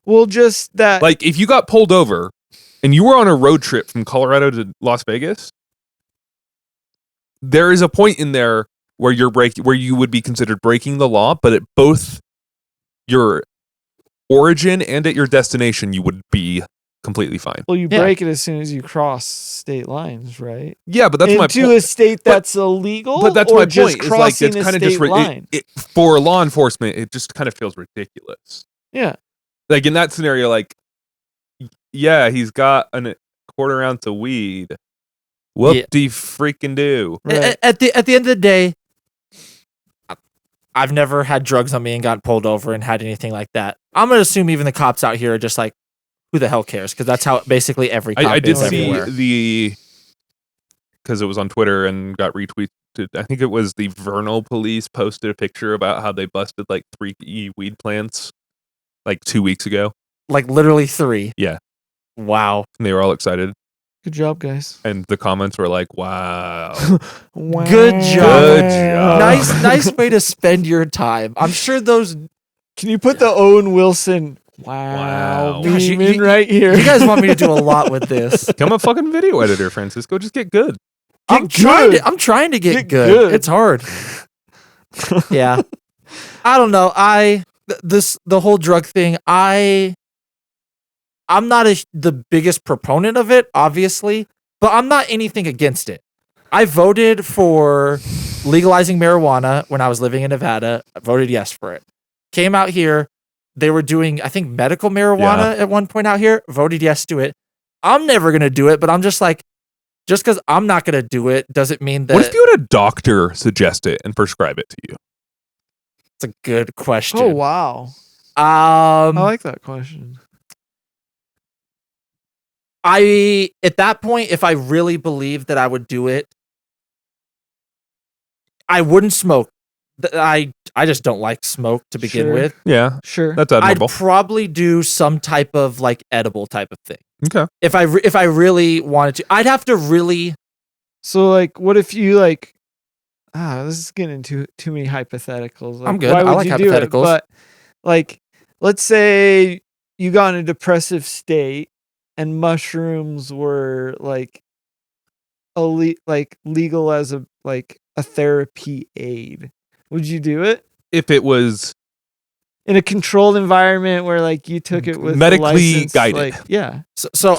well, just that like, if you got pulled over and you were on a road trip from Colorado to Las Vegas, there is a point in there where where you would be considered breaking the law, but at both your origin and at your destination, you would be completely fine. well, you Yeah. break it as soon as you cross state lines, right? Yeah, but that's my Into point. a state that's illegal, But that's or my just point. Is like crossing it's a kind of state just line. for law enforcement. It just kind of feels ridiculous. Yeah, Like in that scenario, like, yeah, he's got a quarter ounce of weed. Whoop de freaking do. right. At the end of the day, I've never had drugs on me and got pulled over and had anything like that. I'm gonna assume even the cops out here are just like, who the hell cares? Because that's how basically every cop I did is see everywhere. because it was on Twitter and got retweeted. I think it was the Vernal police posted a picture about how they busted like 3 weed plants like 2 weeks ago. Like literally 3. Yeah. Wow. And they were all excited. Good job, guys. And the comments were like, wow. Wow. Good job. Good job. Nice way to spend your time. I'm sure those. Can you put the Owen Wilson? Wow. Gosh, Meme in right here. You guys want me to do a lot with this. Become a fucking video editor, Francisco. Just get good. I'm trying to get good. It's hard. Yeah. I don't know. The whole drug thing, I'm not the biggest proponent of it, obviously, but I'm not anything against it. I voted for legalizing marijuana when I was living in Nevada. I voted yes for it. Came out here. They were doing, I think, medical marijuana at one point out here. Voted yes to it. I'm never going to do it, but I'm just like, just because I'm not going to do it doesn't mean that. What if you had a doctor suggest it and prescribe it to you? It's a good question. Oh, wow. I I like that question. at that point, if I really believed that I would do it, I wouldn't smoke. I just don't like smoke to begin Sure. with. Yeah, Sure. that's I'd admirable. probably do some type of like edible type of thing. Okay. If I really wanted to, I'd have to really. So, like, what if you, like, this is getting into too many hypotheticals. Like, I'm good. Why I would like you do it? hypotheticals. But, like, let's say you got in a depressive state and mushrooms were, like, legal as a therapy aid. Would you do it? If it was In a controlled environment where, like, you took it with the medically license, guided. like, yeah. So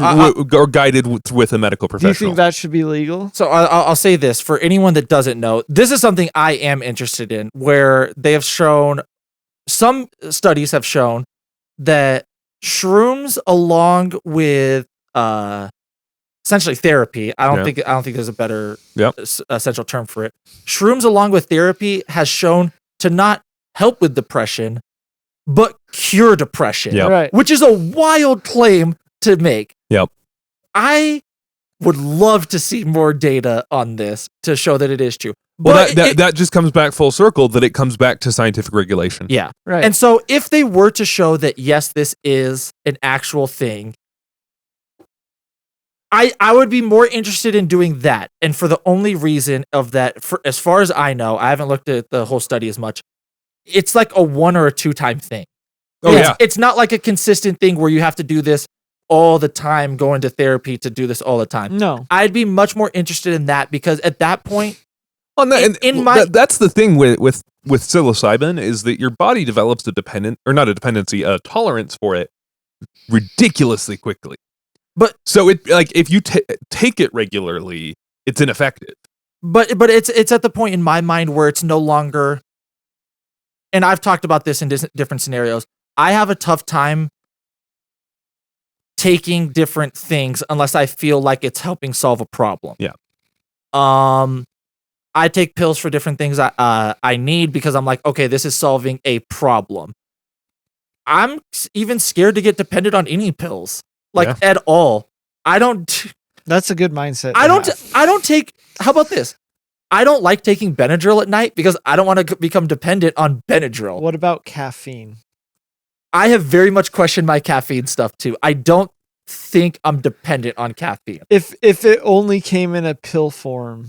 or guided with a medical Do you professional. think that should be legal? So I'll say this for anyone that doesn't know. This is something I am interested in, where they have shown, some studies have shown that shrooms, along with essentially therapy. I don't think there's a better essential term for it. Shrooms, along with therapy, has shown to not help with depression, but cure depression. Yep. Right. Which is a wild claim to make. Yep. I would love to see more data on this to show that it is true. Well, But that just comes back full circle, that it comes back to scientific regulation. yeah. Right. And so if they were to show that, yes, this is an actual thing, I would be more interested in doing that. And for the only reason of that, for as far as I know, I haven't looked at the whole study as much. It's like a 1 or a 2 time thing. It's not like a consistent thing where you have to do this all the time, going to therapy to do this all the time. No. I'd be much more interested in that, because at that point, On that, in my that's the thing with psilocybin is that your body develops a tolerance for it ridiculously quickly. But so it like if you take it regularly, it's ineffective. but it's at the point in my mind where it's no longer. And I've talked about this in different scenarios. I have a tough time taking different things unless I feel like it's helping solve a problem. Yeah. I take pills for different things I need because I'm like, okay, this is solving a problem. I'm even scared to get dependent on any pills, like at all. I don't. That's a good mindset. I don't take. How about this? I don't like taking Benadryl at night because I don't want to become dependent on Benadryl. What about caffeine? I have very much questioned my caffeine stuff too. I don't think I'm dependent on caffeine. If it only came in a pill form,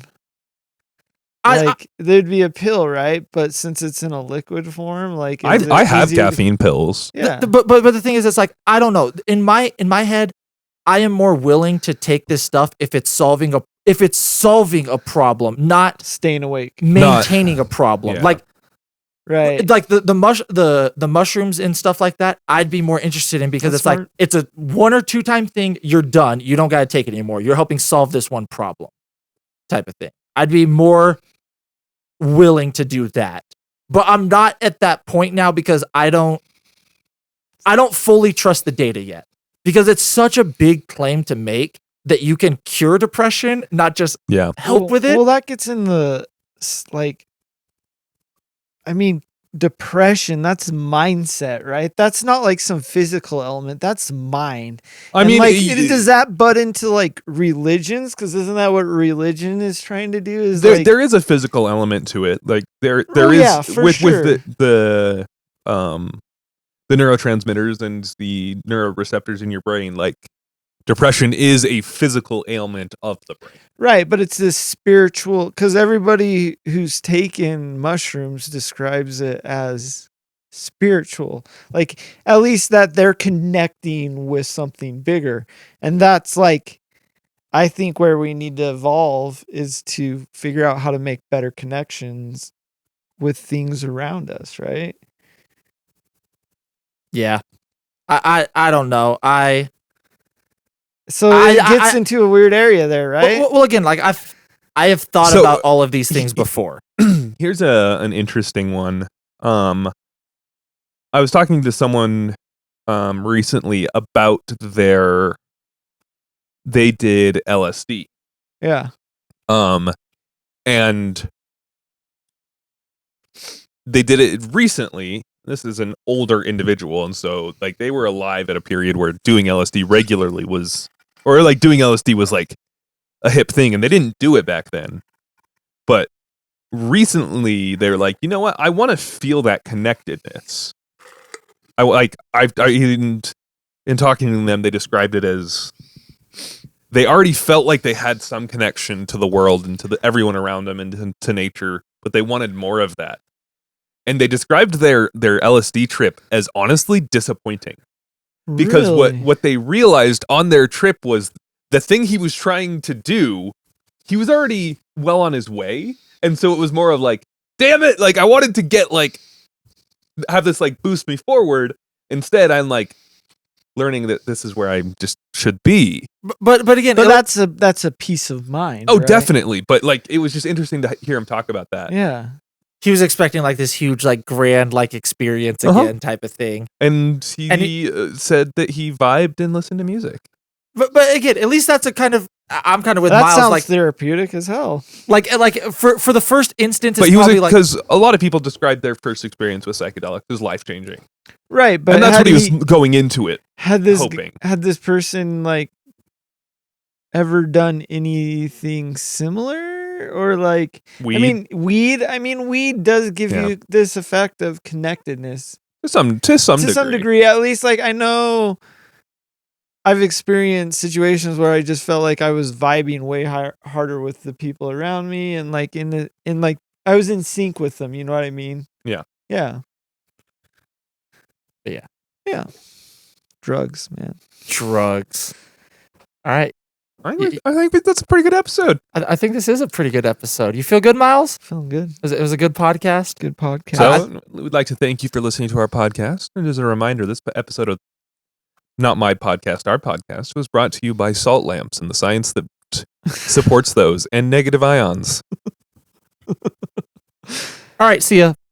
there'd be a pill, right? But since it's in a liquid form, like I have caffeine pills. Yeah. But the thing is, it's like I don't know. In my head, I am more willing to take this stuff if it's solving a problem, not staying awake, maintaining a problem. Yeah. Like right, like the mushrooms and stuff like that. I'd be more interested in because it's like it's a 1 or 2 time thing. You're done. You don't got to take it anymore. You're helping solve this one problem, type of thing. I'd be more willing to do that, but I'm not at that point now because I don't fully trust the data yet because it's such a big claim to make that you can cure depression, not just help with it. Well, that gets in the depression, that's mindset, right? That's not like some physical element. That's mind. Does that butt into like religions? Because isn't that what religion is trying to do? Is there is a physical element to it. Like there is with the neurotransmitters and the neuroreceptors in your brain. Like depression is a physical ailment of the brain. Right, but it's this spiritual, because everybody who's taken mushrooms describes it as spiritual. Like, at least that they're connecting with something bigger. And that's like, I think where we need to evolve is to figure out how to make better connections with things around us, right? Yeah. I don't know. So it gets into a weird area there, right? Well, again, like I have thought about all of these things before. Here's an interesting one. I was talking to someone recently about they did LSD. Yeah. And they did it recently. This is an older individual, and so like they were alive at a period where doing LSD regularly was, or like doing LSD was like a hip thing, and they didn't do it back then. But recently, they're like, you know what? I want to feel that connectedness. In talking to them, they described it as they already felt like they had some connection to the world and to everyone around them and to nature, but they wanted more of that. And they described their LSD trip as honestly disappointing. Because what they realized on their trip was the thing he was trying to do, he was already well on his way. And so it was more of like, damn it, like I wanted to get like have this like boost me forward. Instead, I'm like learning that this is where I just should be. But again, that's a peace of mind. Oh, right? definitely. But like it was just interesting to hear him talk about that. Yeah. He was expecting like this huge, like grand, like experience again type of thing. And he said that he vibed and listened to music. But again, at least that's a kind of, I'm kind of with that Miles. Sounds like therapeutic as hell. Like for the first instance, but he was because a lot of people described their first experience with psychedelics as life changing. Right, but and that's what he was going into it. Had this person like ever done anything similar? Or like weed? Weed does give you this effect of connectedness to some degree. At least like I know I've experienced situations where I just felt like I was vibing way harder with the people around me, and like in like I was in sync with them, you know what I mean? Yeah. Drugs, man. Drugs. All right. I think that's a pretty good episode. I think this is a pretty good episode. You feel good, Miles? Feeling good. It was a good podcast. Good podcast. So we'd like to thank you for listening to our podcast. And as a reminder, this episode of Not My Podcast, Our Podcast, was brought to you by salt lamps and the science that supports those and negative ions. All right, see ya.